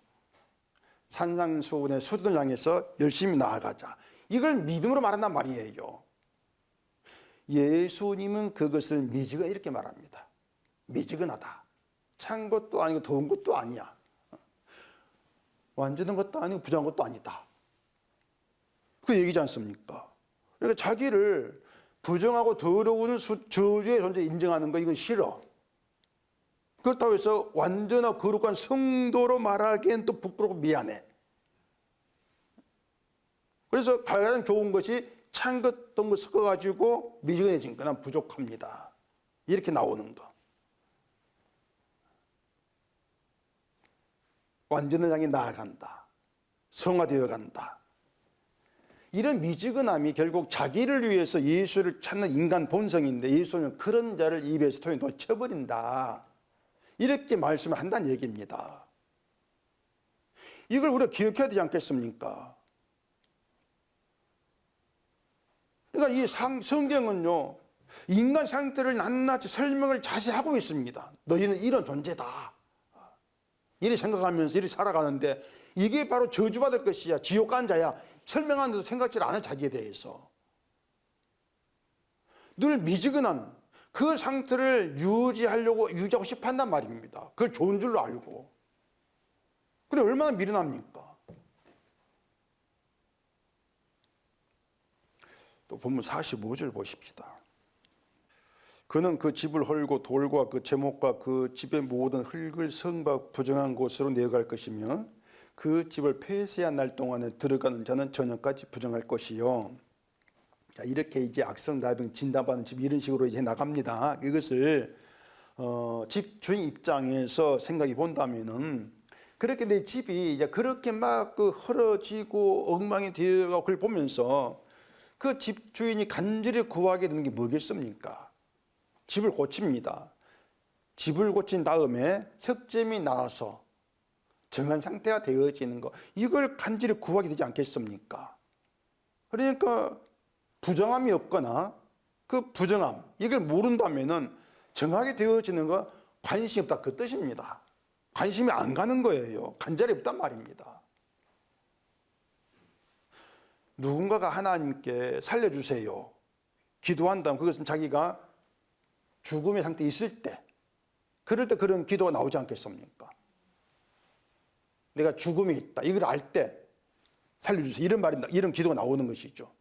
산상수훈의 수준을 향해서 열심히 나아가자. 이걸 믿음으로 말한단 말이에요. 예수님은 그것을 미지근 이렇게 말합니다. 미지근하다. 찬 것도 아니고 더운 것도 아니야. 완전한 것도 아니고 부정한 것도 아니다. 그 얘기지 않습니까? 그러니까 자기를 부정하고 더러운 저주의 존재 인정하는 거 이건 싫어. 그렇다고 해서 완전하고 거룩한 성도로 말하기엔 또 부끄럽고 미안해. 그래서 가장 좋은 것이 찬 것, 더운 것 섞어가지고 미지근해진 거, 난 부족합니다. 이렇게 나오는 거. 완전을 향해 나아간다. 성화되어 간다. 이런 미지근함이 결국 자기를 위해서 예수를 찾는 인간 본성인데 예수는 그런 자를 입에서 통해 놓쳐버린다. 이렇게 말씀을 한다는 얘기입니다. 이걸 우리가 기억해야 되지 않겠습니까? 그러니까 이 성경은요, 인간 상태를 낱낱이 설명을 자세히 하고 있습니다. 너희는 이런 존재다. 이렇게 생각하면서 이렇게 살아가는데 이게 바로 저주받을 것이야. 지옥 간 자야. 설명하는데도 생각지를 않아 자기에 대해서. 늘 미지근한 그 상태를 유지하고 싶어 한단 말입니다. 그걸 좋은 줄로 알고. 그래 얼마나 미련합니까? 또 본문 45절 보십시다. 그는 그 집을 헐고 돌과 그 제목과 그 집의 모든 흙을 성박 부정한 곳으로 내어갈 것이며 그 집을 폐쇄한 날 동안에 들어가는 자는 저녁까지 부정할 것이요. 자, 이렇게 이제 악성다병 진단받는 집 이런 식으로 이제 나갑니다. 이것을 집 주인 입장에서 생각해 본다면은 그렇게 내 집이 이제 그렇게 막 그 헐어지고 엉망이 되어가고 그걸 보면서 그 집 주인이 간절히 구하게 되는 게 뭐겠습니까? 집을 고칩니다. 집을 고친 다음에 석점이 나와서 정한 상태가 되어지는 거 이걸 간절히 구하게 되지 않겠습니까? 그러니까 부정함이 없거나 그 부정함 이걸 모른다면은 정하게 되어지는 거 관심이 없다 그 뜻입니다. 관심이 안 가는 거예요. 간절히 없단 말입니다. 누군가가 하나님께 살려주세요 기도한다면 그것은 자기가 죽음의 상태에 있을 때, 그럴 때 그런 기도가 나오지 않겠습니까? 내가 죽음에 있다 이걸 알 때 살려주세요 이런 말이, 이런 기도가 나오는 것이죠.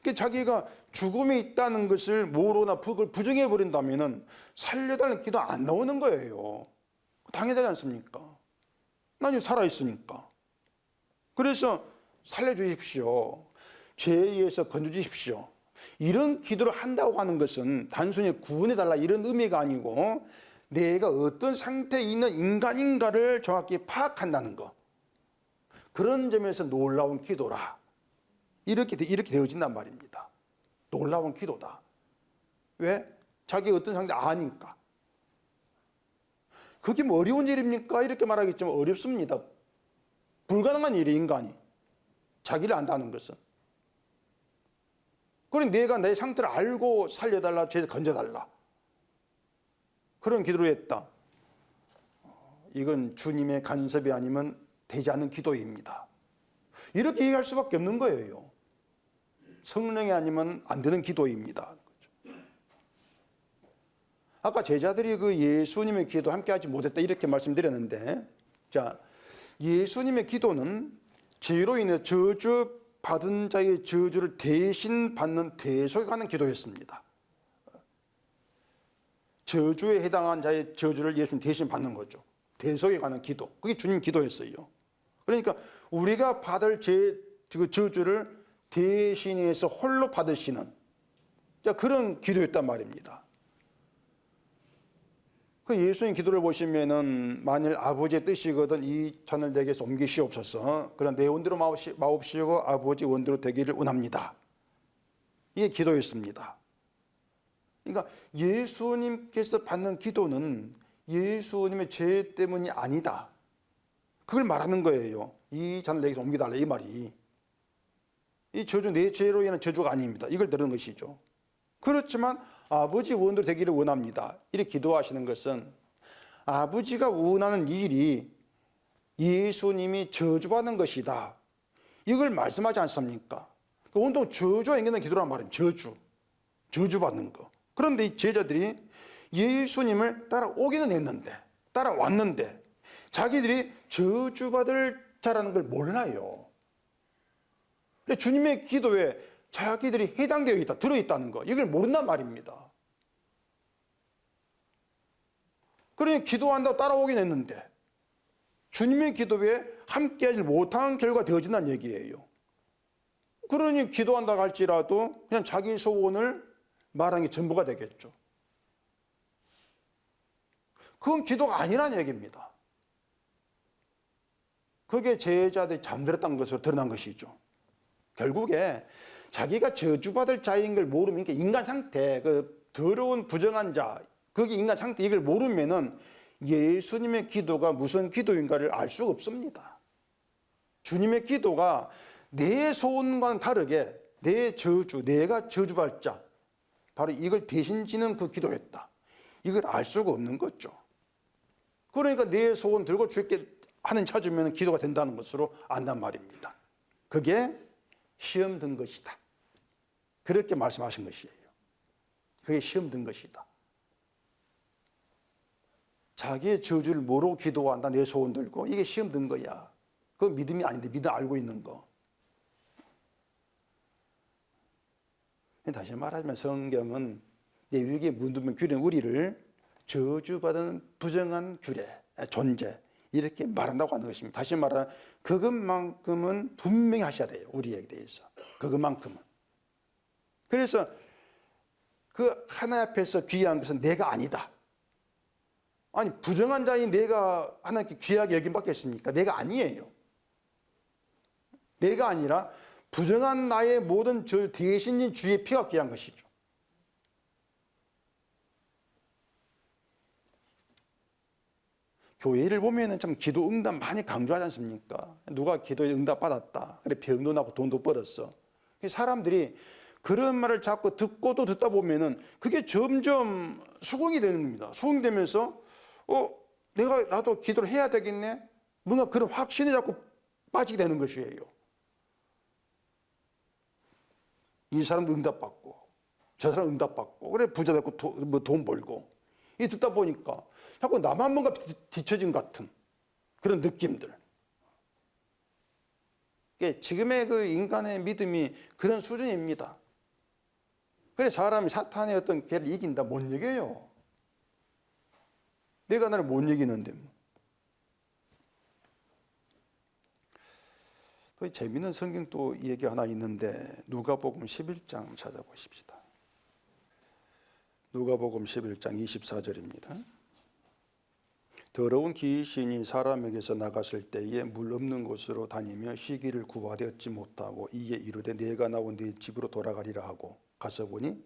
그러니까 자기가 죽음에 있다는 것을 모로나 그걸 부정해 버린다면은 살려달라는 기도 안 나오는 거예요. 당연하지 않습니까? 난 살아 있으니까. 그래서 살려주십시오. 죄에 의해서 건져주십시오. 이런 기도를 한다고 하는 것은 단순히 구원해달라 이런 의미가 아니고 내가 어떤 상태에 있는 인간인가를 정확히 파악한다는 것. 그런 점에서 놀라운 기도라. 이렇게 되어진단 말입니다. 놀라운 기도다. 왜? 자기가 어떤 상태 아니까. 그게 뭐 어려운 일입니까? 이렇게 말하겠지만 어렵습니다. 불가능한 일이 인간이. 자기를 안다는 것은. 그럼 내가 내 상태를 알고 살려달라, 죄에서 건져달라. 그런 기도를 했다. 이건 주님의 간섭이 아니면 되지 않는 기도입니다. 이렇게 얘기할 수밖에 없는 거예요. 성령이 아니면 안 되는 기도입니다. 아까 제자들이 그 예수님의 기도 함께 하지 못했다 이렇게 말씀드렸는데, 자, 예수님의 기도는 죄로 인해 저주 받은 자의 저주를 대신 받는 대속에 관한 기도였습니다. 저주에 해당한 자의 저주를 예수님 대신 받는 거죠. 대속에 관한 기도. 그게 주님 기도였어요. 그러니까 우리가 받을 저주를 대신해서 홀로 받으시는 그런 기도였단 말입니다. 그 예수님 기도를 보시면은 만일 아버지의 뜻이거든 이 잔을 내게서 옮기시옵소서. 그런 내 원대로 마옵시고 아버지 원대로 되기를 원합니다. 이게 기도였습니다. 그러니까 예수님께서 받는 기도는 예수님의 죄 때문이 아니다. 그걸 말하는 거예요. 이 잔을 내게서 옮겨달라 이 말이. 이 저주 내 죄로 인한 저주가 아닙니다. 이걸 들은 것이죠. 그렇지만 아버지 원대로 되기를 원합니다. 이렇게 기도하시는 것은 아버지가 원하는 일이 예수님이 저주받는 것이다. 이걸 말씀하지 않습니까? 온통 저주와 연결된 기도란 말입니다. 저주받는 거. 그런데 이 제자들이 예수님을 따라오기는 했는데, 따라왔는데 자기들이 저주받을 자라는 걸 몰라요. 주님의 기도에 자기들이 해당되어 있다, 들어있다는 거, 이걸 모른단 말입니다. 그러니 기도한다고 따라오긴 했는데 주님의 기도에 함께하지 못한 결과 되어진다는 얘기예요. 그러니 기도한다고 할지라도 그냥 자기 소원을 말하는 게 전부가 되겠죠. 그건 기도가 아니라는 얘기입니다. 그게 제자들이 잠들었다는 것으로 드러난 것이죠. 결국에 자기가 저주받을 자인 걸 모르면 인간 상태, 그 더러운 부정한 자, 그게 인간 상태 이걸 모르면은 예수님의 기도가 무슨 기도인가를 알 수가 없습니다. 주님의 기도가 내 소원과는 다르게 내 저주, 내가 저주받을 자, 바로 이걸 대신 지는 그 기도였다. 이걸 알 수가 없는 거죠. 그러니까 내 소원 들고 주께 하는 찾으면 기도가 된다는 것으로 안단 말입니다. 그게 시험 든 것이다. 그렇게 말씀하신 것이에요. 그게 시험 든 것이다. 자기의 저주를 모르고 기도한다. 내 소원 들고 이게 시험 든 거야. 그건 믿음이 아닌데 믿어 알고 있는 거. 다시 말하자면 성경은 레위기에 문두면 규례는 우리를 저주받은 부정한 규례, 존재 이렇게 말한다고 하는 것입니다. 다시 말하면 그것만큼은 분명히 하셔야 돼요. 우리에게 대해서. 그것만큼은. 그래서 그 하나님 앞에서 귀한 것은 내가 아니다. 아니 부정한 자인 내가 하나님께 귀하게 여김 받겠습니까? 내가 아니에요. 내가 아니라 부정한 나의 모든 저 대신인 주의 피가 귀한 것이죠. 교회를 보면은 참 기도 응답 많이 강조하지 않습니까? 누가 기도에 응답 받았다. 그래 병도 나고 돈도 벌었어. 사람들이 그런 말을 자꾸 듣고 또 듣다 보면은 그게 점점 수긍이 되는 겁니다. 수긍되면서 나도 기도를 해야 되겠네. 뭔가 그런 확신이 자꾸 빠지게 되는 것이에요. 이 사람도 응답받고 저 사람 응답받고 그래 부자 되고 돈 벌고 이 듣다 보니까 자꾸 나만 뭔가 뒤처진 것 같은 그런 느낌들. 지금의 그 인간의 믿음이 그런 수준입니다. 그래 사람이 사탄의 어떤 개를 이긴다 못 이겨요. 내가 나를 못 이기는데 뭐. 또 재미있는 성경 또 얘기 하나 있는데 누가복음 11장 찾아보십시다. 누가복음 11장 24절입니다. 더러운 귀신이 사람에게서 나갔을 때에 물 없는 곳으로 다니며 쉬기를 구하되 얻지 못하고 이에 이르되 내가 나온 네 집으로 돌아가리라 하고 가서 보니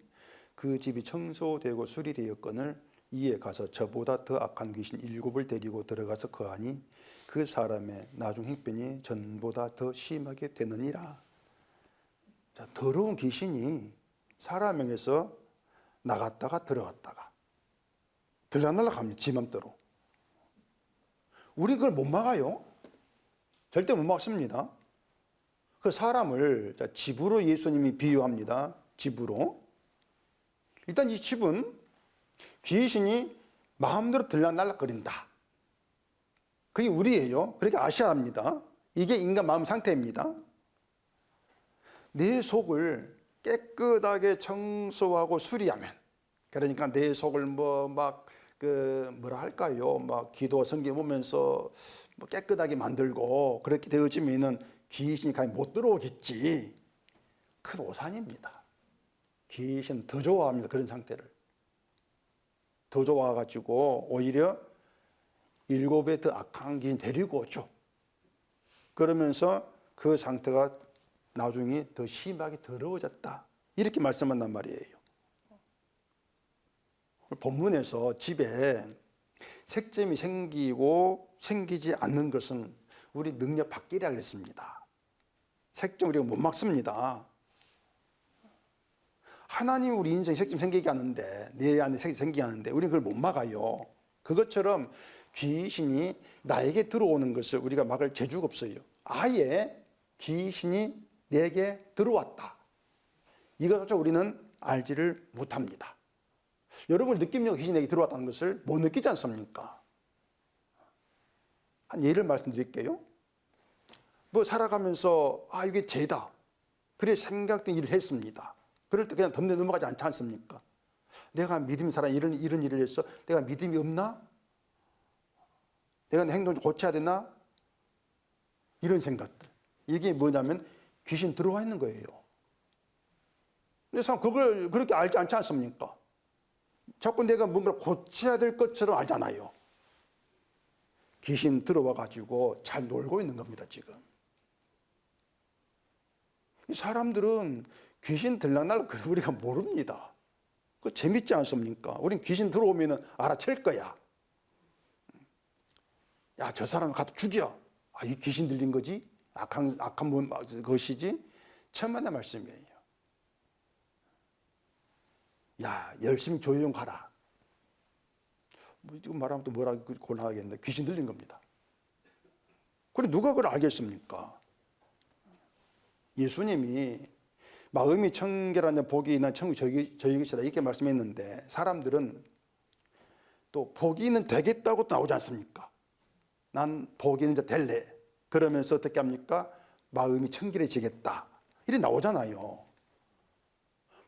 그 집이 청소되고 수리되었거늘 이에 가서 저보다 더 악한 귀신 7을 데리고 들어가서 거하니 그 사람의 나중 형편이 전보다 더 심하게 되느니라. 자, 더러운 귀신이 사람에게서 나갔다가 들어갔다가 들락날락합니다. 지 맘대로. 우리 그걸 못 막아요. 절대 못 막습니다. 그 사람을 집으로 예수님이 비유합니다. 집으로. 일단 이 집은 귀신이 마음대로 들락날락거린다. 그게 우리예요. 그렇게 아셔야 합니다. 이게 인간 마음 상태입니다. 내 속을 깨끗하게 청소하고 수리하면, 그러니까 내 속을 뭐라 할까요? 막 기도 성경 보면서 깨끗하게 만들고 그렇게 되어지면은 귀신이 가히 못 들어오겠지. 큰 오산입니다. 귀신 더 좋아합니다. 그런 상태를. 더 좋아가지고 오히려 7배 더 악한 귀신 데리고 오죠. 그러면서 그 상태가 나중에 더 심하게 더러워졌다. 이렇게 말씀한단 말이에요. 본문에서 집에 색점이 생기고 생기지 않는 것은 우리 능력 밖이라 그랬습니다. 색점 우리가 못 막습니다. 하나님 우리 인생에 색점 생기게 하는데, 내 안에 색점 생기게 하는데 우리는 그걸 못 막아요. 그것처럼 귀신이 나에게 들어오는 것을 우리가 막을 재주가 없어요. 아예 귀신이 내게 들어왔다. 이것조차 우리는 알지를 못합니다. 여러분 느낌력 귀신이 내게 들어왔다는 것을 못 느끼지 않습니까? 한 예를 말씀드릴게요. 살아가면서 이게 죄다. 그래 생각된 일을 했습니다. 그럴 때 그냥 덤내 넘어가지 않지 않습니까? 내가 믿음이 살아 이런 일을 했어. 내가 믿음이 없나? 내가 내 행동 좀 고쳐야 되나? 이런 생각들. 이게 뭐냐면 귀신 들어와 있는 거예요. 근데 그걸 그렇게 알지 않지 않습니까? 자꾸 내가 뭔가를 고쳐야 될 것처럼 알잖아요. 귀신 들어와 가지고 잘 놀고 있는 겁니다, 지금. 이 사람들은 귀신 들락날락 우리가 모릅니다. 그 재밌지 않습니까? 우린 귀신 들어오면 알아챌 거야. 야, 저 사람 가서 죽여. 이 귀신 들린 거지? 악한 것이지? 천만의 말씀이에요. 야, 열심히 조용 가라. 이거 말하면 또 뭐라 곤란하겠네. 귀신 들린 겁니다. 그래, 누가 그걸 알겠습니까? 예수님이 마음이 청결한 복이 있는 천국 저희 것이다 이렇게 말씀했는데, 사람들은 또 복이 있는 되겠다고 또 나오지 않습니까? 난 복이 있는 자 될래. 그러면서 어떻게 합니까? 마음이 청결해지겠다. 이렇게 나오잖아요.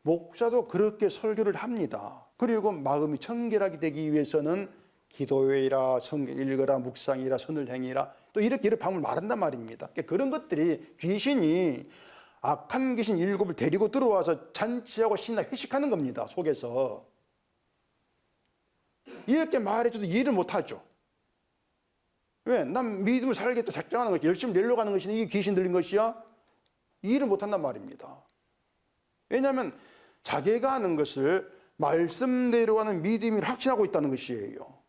목사도 그렇게 설교를 합니다. 그리고 마음이 청결하게 되기 위해서는 기도회라, 성경 읽어라, 묵상이라, 선을 행이라, 또 이렇게 방법을 말한단 말입니다. 그런 것들이 귀신이 악한 귀신 7을 데리고 들어와서 잔치하고 신나 회식하는 겁니다. 속에서. 이렇게 말해줘도 이해를 못하죠. 왜? 난 믿음을 살겠다 작정하는 것이, 열심히 내려고 하는 것이 이게 귀신 들린 것이야? 이해를 못한단 말입니다. 왜냐하면 자기가 하는 것을 말씀대로 하는 믿음을 확신하고 있다는 것이에요.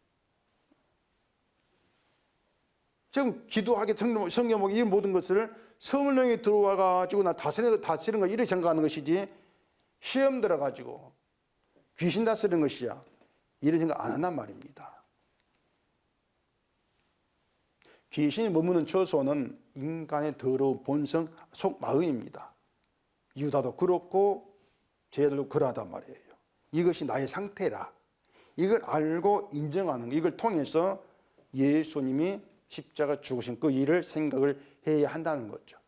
지금 기도하게 성경 보기 이 모든 것을 성령이 들어와 가지고 나 다스리는 거 이렇게 생각하는 것이지, 시험 들어 가지고 귀신 다스리는 것이야 이런 생각 안 한단 말입니다. 귀신이 머무는 처소는 인간의 더러운 본성, 속마음입니다. 유다도 그렇고 쟤들도 그러하단 말이에요. 이것이 나의 상태라. 이걸 알고 인정하는 거, 이걸 통해서 예수님이 십자가 죽으신 그 일을 생각을 해야 한다는 거죠.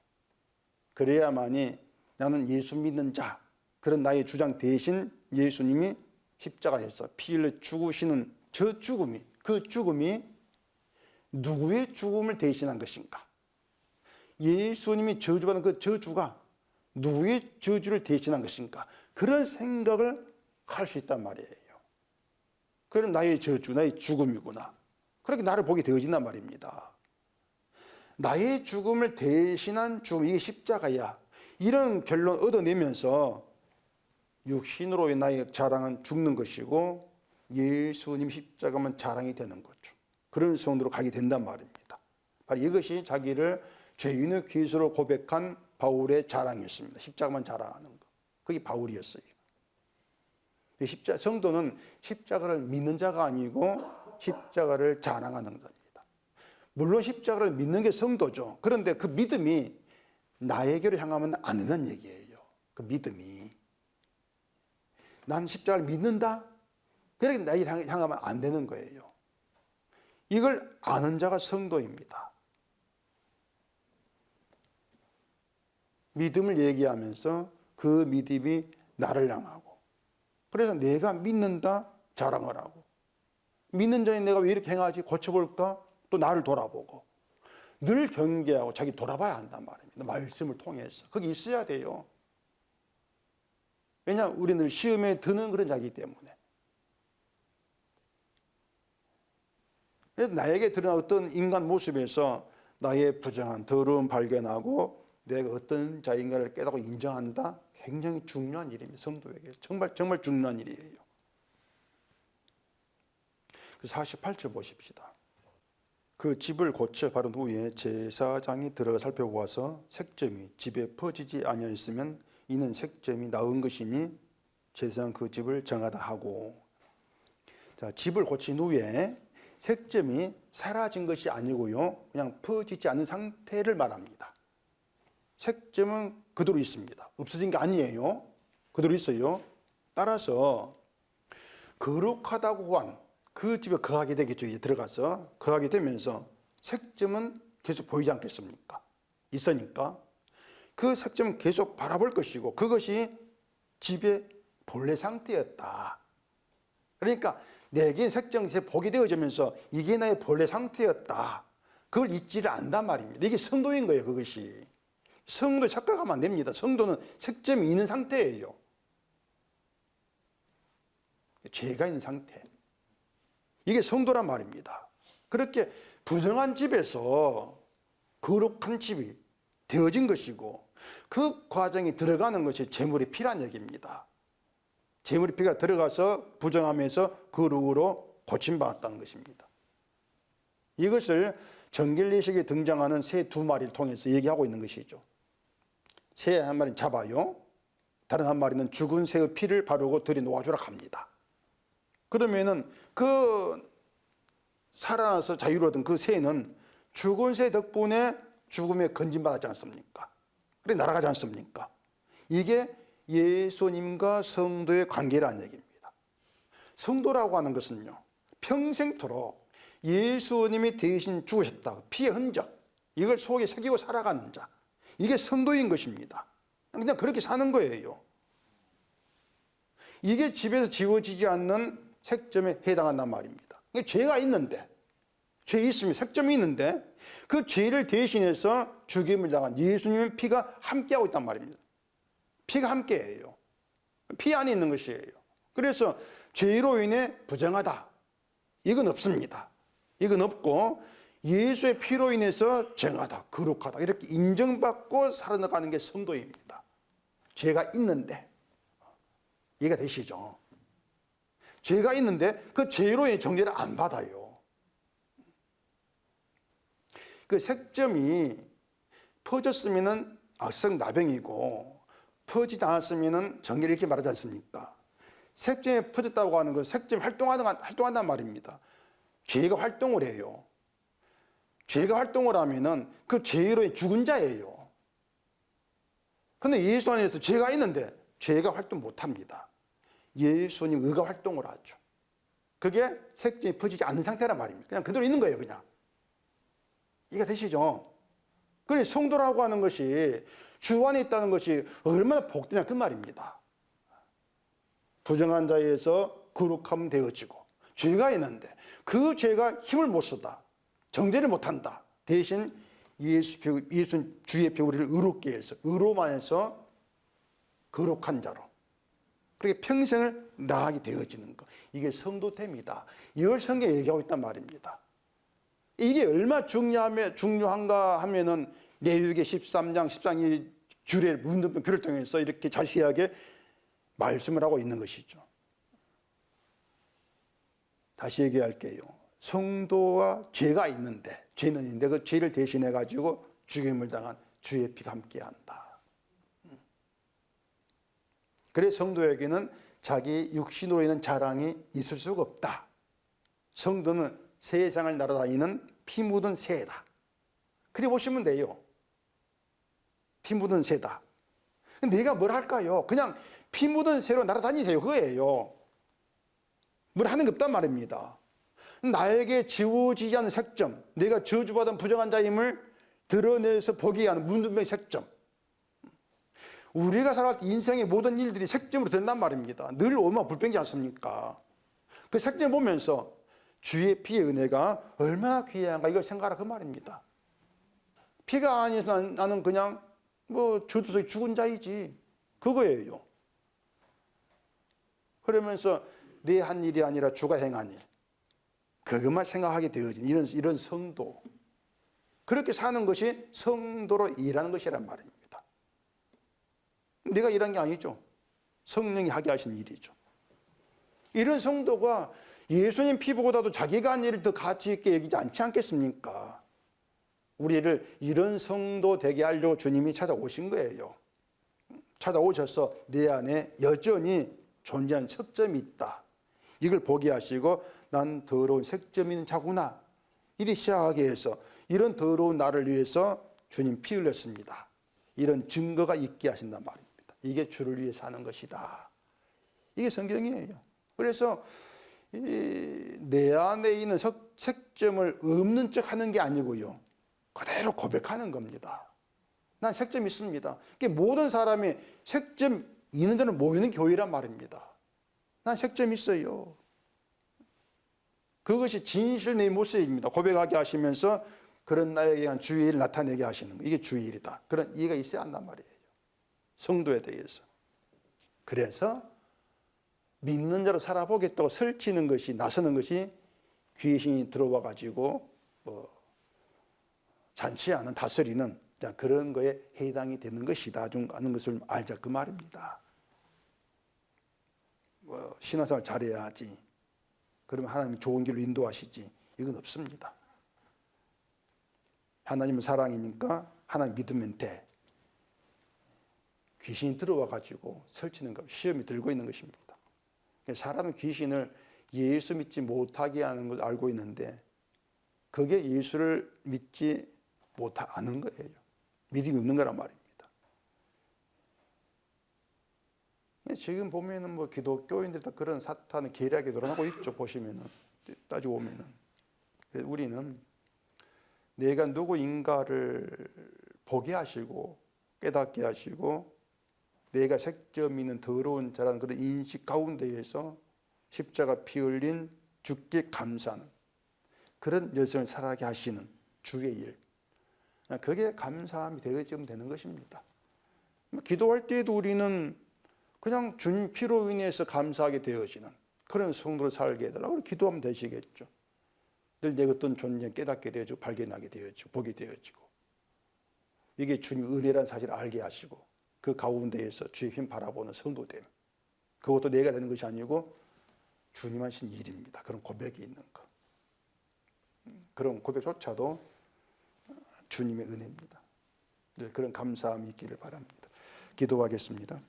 그래야만이 나는 예수 믿는 자, 그런 나의 주장 대신 예수님이 십자가에서 피 흘려 죽으시는 저 죽음이, 그 죽음이 누구의 죽음을 대신한 것인가? 예수님이 저주받은 그 저주가 누구의 저주를 대신한 것인가? 그런 생각을 할 수 있단 말이에요. 그럼 나의 저주, 나의 죽음이구나. 그렇게 나를 보게 되어진단 말입니다. 나의 죽음을 대신한 죽음, 이게 십자가야. 이런 결론 얻어내면서 육신으로의 나의 자랑은 죽는 것이고 예수님 십자가만 자랑이 되는 거죠. 그런 성도로 가게 된단 말입니다. 바로 이것이 자기를 죄인의 귀수로 고백한 바울의 자랑이었습니다. 십자가만 자랑하는 거. 그게 바울이었어요. 성도는 십자가를 믿는 자가 아니고 십자가를 자랑하는 겁니다. 물론 십자가를 믿는 게 성도죠. 그런데 그 믿음이 나에게로 향하면 안 된다는 얘기예요. 그 믿음이. 난 십자가를 믿는다? 그렇게 나에게 향하면 안 되는 거예요. 이걸 아는 자가 성도입니다. 믿음을 얘기하면서 그 믿음이 나를 향하고, 그래서 내가 믿는다 자랑을 하고, 믿는 자인 내가 왜 이렇게 행하지 고쳐볼까? 또 나를 돌아보고, 늘 경계하고 자기 돌아봐야 한단 말입니다. 말씀을 통해서. 거기 있어야 돼요. 왜냐하면 우리는 시험에 드는 그런 자이기 때문에. 그래서 나에게 드러난 어떤 인간 모습에서 나의 부정한 더러움 발견하고 내가 어떤 자인가를 깨닫고 인정한다? 굉장히 중요한 일입니다. 성도에게. 정말 중요한 일이에요. 48절 보십시다. 그 집을 고쳐 바른 후에 제사장이 들어가 살펴보아서 색점이 집에 퍼지지 아니하였으면 이는 색점이 나은 것이니 제사장 그 집을 정하다 하고. 자, 집을 고친 후에 색점이 사라진 것이 아니고요, 그냥 퍼지지 않은 상태를 말합니다. 색점은 그대로 있습니다. 없어진 게 아니에요. 그대로 있어요. 따라서 거룩하다고 한 그 집에 거하게 되겠죠. 이제 들어가서 거하게 되면서 색점은 계속 보이지 않겠습니까? 있으니까 그 색점은 계속 바라볼 것이고 그것이 집의 본래 상태였다. 그러니까 내게 색점이 보게 되어지면서 이게 나의 본래 상태였다. 그걸 잊지를 않단 말입니다. 이게 성도인 거예요. 그것이. 성도 착각하면 안 됩니다. 성도는 색점이 있는 상태예요. 죄가 있는 상태. 이게 성도란 말입니다. 그렇게 부정한 집에서 거룩한 집이 되어진 것이고 그 과정이 들어가는 것이 재물의 피란 얘기입니다. 재물의 피가 들어가서 부정함에서 거룩으로 고침받았다는 것입니다. 이것을 정결례식에 등장하는 새 두 마리를 통해서 얘기하고 있는 것이죠. 새 한 마리는 잡아요. 다른 한 마리는 죽은 새의 피를 바르고 들이 놓아주라 합니다. 그러면은 그 살아나서 자유로 얻은 그 새는 죽은 새 덕분에 죽음에 건진받았지 않습니까? 그래 날아가지 않습니까? 이게 예수님과 성도의 관계라는 얘기입니다. 성도라고 하는 것은요, 평생토록 예수님이 대신 죽으셨다. 피의 흔적, 이걸 속에 새기고 살아가는 자, 이게 성도인 것입니다. 그냥 그렇게 사는 거예요. 이게 집에서 지워지지 않는 색점에 해당한단 말입니다. 죄가 있는데, 죄 있으면 색점이 있는데 그 죄를 대신해서 죽임을 당한 예수님의 피가 함께하고 있단 말입니다. 피가 함께해요. 피 안에 있는 것이에요. 그래서 죄로 인해 부정하다, 이건 없습니다. 이건 없고 예수의 피로 인해서 정하다, 거룩하다, 이렇게 인정받고 살아나가는 게 성도입니다. 죄가 있는데, 이해가 되시죠? 죄가 있는데 그 죄로 인해 정죄를 안 받아요. 그 색점이 퍼졌으면은 악성나병이고 퍼지지 않았으면은 정죄를 이렇게 말하지 않습니까? 색점이 퍼졌다고 하는 건 색점이 활동한단 말입니다. 죄가 활동을 해요. 죄가 활동을 하면은 그 죄로 죽은 자예요. 근데 예수 안에서 죄가 있는데 죄가 활동 못 합니다. 예수님 의가 활동을 하죠. 그게 색점이 퍼지지 않는 상태란 말입니다. 그냥 그대로 있는 거예요, 그냥. 이해가 되시죠? 그래서 성도라고 하는 것이 주 안에 있다는 것이 얼마나 복되냐 그 말입니다. 부정한 자에서 거룩함 되어지고 죄가 있는데 그 죄가 힘을 못 쓰다. 정죄를 못한다. 대신 예수 주의 피 우리를 의롭게 해서 의로만 해서 거룩한 자로 그렇게 평생을 나아가게 되어지는 것. 이게 성도됨이다. 이걸 성경에 얘기하고 있단 말입니다. 이게 얼마나 중요한가 하면은 레위기 13장 14절 규례 문둥병 규례를 통해서 이렇게 자세하게 말씀을 하고 있는 것이죠. 다시 얘기할게요. 성도와 죄가 있는데 죄는 있는데 그 죄를 대신해 가지고 죽임을 당한 주의 피가 함께한다. 그래서 성도에게는 자기 육신으로 인한 자랑이 있을 수가 없다. 성도는 세상을 날아다니는 피 묻은 새다. 그래 보시면 돼요. 피 묻은 새다. 내가 뭘 할까요? 그냥 피 묻은 새로 날아다니세요. 그거예요. 뭘 하는 게 없단 말입니다. 나에게 지워지지 않는 색점, 내가 저주받은 부정한 자임을 드러내서 보게 하는 문둥병의 색점. 우리가 살아갈 때 인생의 모든 일들이 색점으로 된단 말입니다. 늘 얼마나 불평이지 않습니까? 그 색점 보면서 주의 피의 은혜가 얼마나 귀한가 이걸 생각하라 그 말입니다. 피가 아니어서 나는 그냥 저주속에 죽은 자이지. 그거예요. 그러면서 내 한 일이 아니라 주가 행한 일. 그것만 생각하게 되어진 이런 성도. 그렇게 사는 것이 성도로 일하는 것이란 말입니다. 내가 일한 게 아니죠. 성령이 하게 하신 일이죠. 이런 성도가 예수님 피부보다도 자기가 한 일을 더 가치 있게 여기지 않지 않겠습니까? 우리를 이런 성도 되게 하려고 주님이 찾아오신 거예요. 찾아오셔서 내 안에 여전히 존재하는 색점이 있다. 이걸 보게 하시고 난 더러운 색점 있는 자구나. 이리 시작하게 해서 이런 더러운 나를 위해서 주님 피 흘렸습니다. 이런 증거가 있게 하신단 말입니다. 이게 주를 위해 사는 것이다. 이게 성경이에요. 그래서 내 안에 있는 색점을 없는 척 하는 게 아니고요. 그대로 고백하는 겁니다. 난 색점이 있습니다. 모든 사람이 색점 있는 데는 모이는 교회란 말입니다. 난 색점이 있어요. 그것이 진실 내 모습입니다. 고백하게 하시면서 그런 나에 대한 주의 일을 나타내게 하시는 거. 이게 주의 일이다. 그런 이해가 있어야 한단 말이에요. 성도에 대해서. 그래서 믿는 자로 살아보겠다고 설치는 것이 나서는 것이 귀신이 들어와 가지고 잔치하는 다스리는 그런 거에 해당이 되는 것이다. 좀 아는 것을 알자 그 말입니다. 신앙생활 잘해야지. 그러면 하나님이 좋은 길로 인도하시지. 이건 없습니다. 하나님은 사랑이니까 하나님 믿으면 돼. 귀신이 들어와 가지고 설치는 것, 시험이 들고 있는 것입니다. 사람은 귀신을 예수 믿지 못하게 하는 걸 알고 있는데 그게 예수를 믿지 않은 거예요. 믿음이 없는 거란 말입니다. 지금 보면은 기독교인들 다 그런 사탄을 계략에 놀아나고 있죠. 보시면은 따지고 보면은. 그래서 우리는 내가 누구인가를 보게 하시고 깨닫게 하시고 내가 색점 있는 더러운 자라는 그런 인식 가운데에서 십자가 피 흘린 주께 감사하는 그런 여정을 살아가게 하시는 주의 일. 그게 감사함이 되어지면 되는 것입니다. 기도할 때에도 우리는 그냥 준 피로 인해서 감사하게 되어지는 그런 성도로 살게 해달라고 기도하면 되시겠죠. 늘 내 어떤 존재 깨닫게 되어지고 발견하게 되어지고 보게 되어지고 이게 주님 은혜라는 사실을 알게 하시고 그 가운데에서 주의 힘 바라보는 성도됨. 그것도 내가 되는 것이 아니고 주님 하신 일입니다. 그런 고백이 있는 것. 그런 고백조차도 주님의 은혜입니다. 늘 그런 감사함이 있기를 바랍니다. 기도하겠습니다.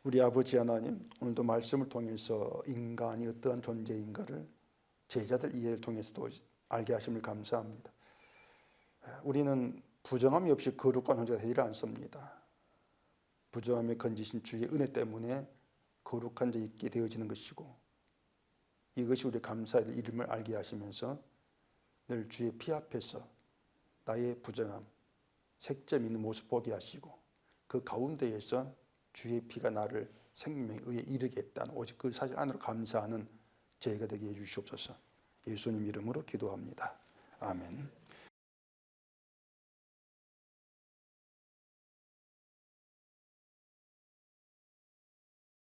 우리 아버지 하나님, 오늘도 말씀을 통해서 인간이 어떠한 존재인가를 제자들 이해를 통해서도 알게 하심을 감사합니다. 우리는 부정함이 없이 거룩한 형제가 되지 않습니다. 부정함에 건지신 주의 은혜 때문에 거룩한 자 있게 되어지는 것이고, 이것이 우리 감사의 이름을 알게 하시면서 늘 주의 피 앞에서 나의 부정함, 색점 있는 모습 보게 하시고, 그 가운데에서 주의 피가 나를 생명의 의에 이르게 했다는 오직 그 사실 안으로 감사하는 저희가 되게 해주시옵소서. 예수님 이름으로 기도합니다. 아멘.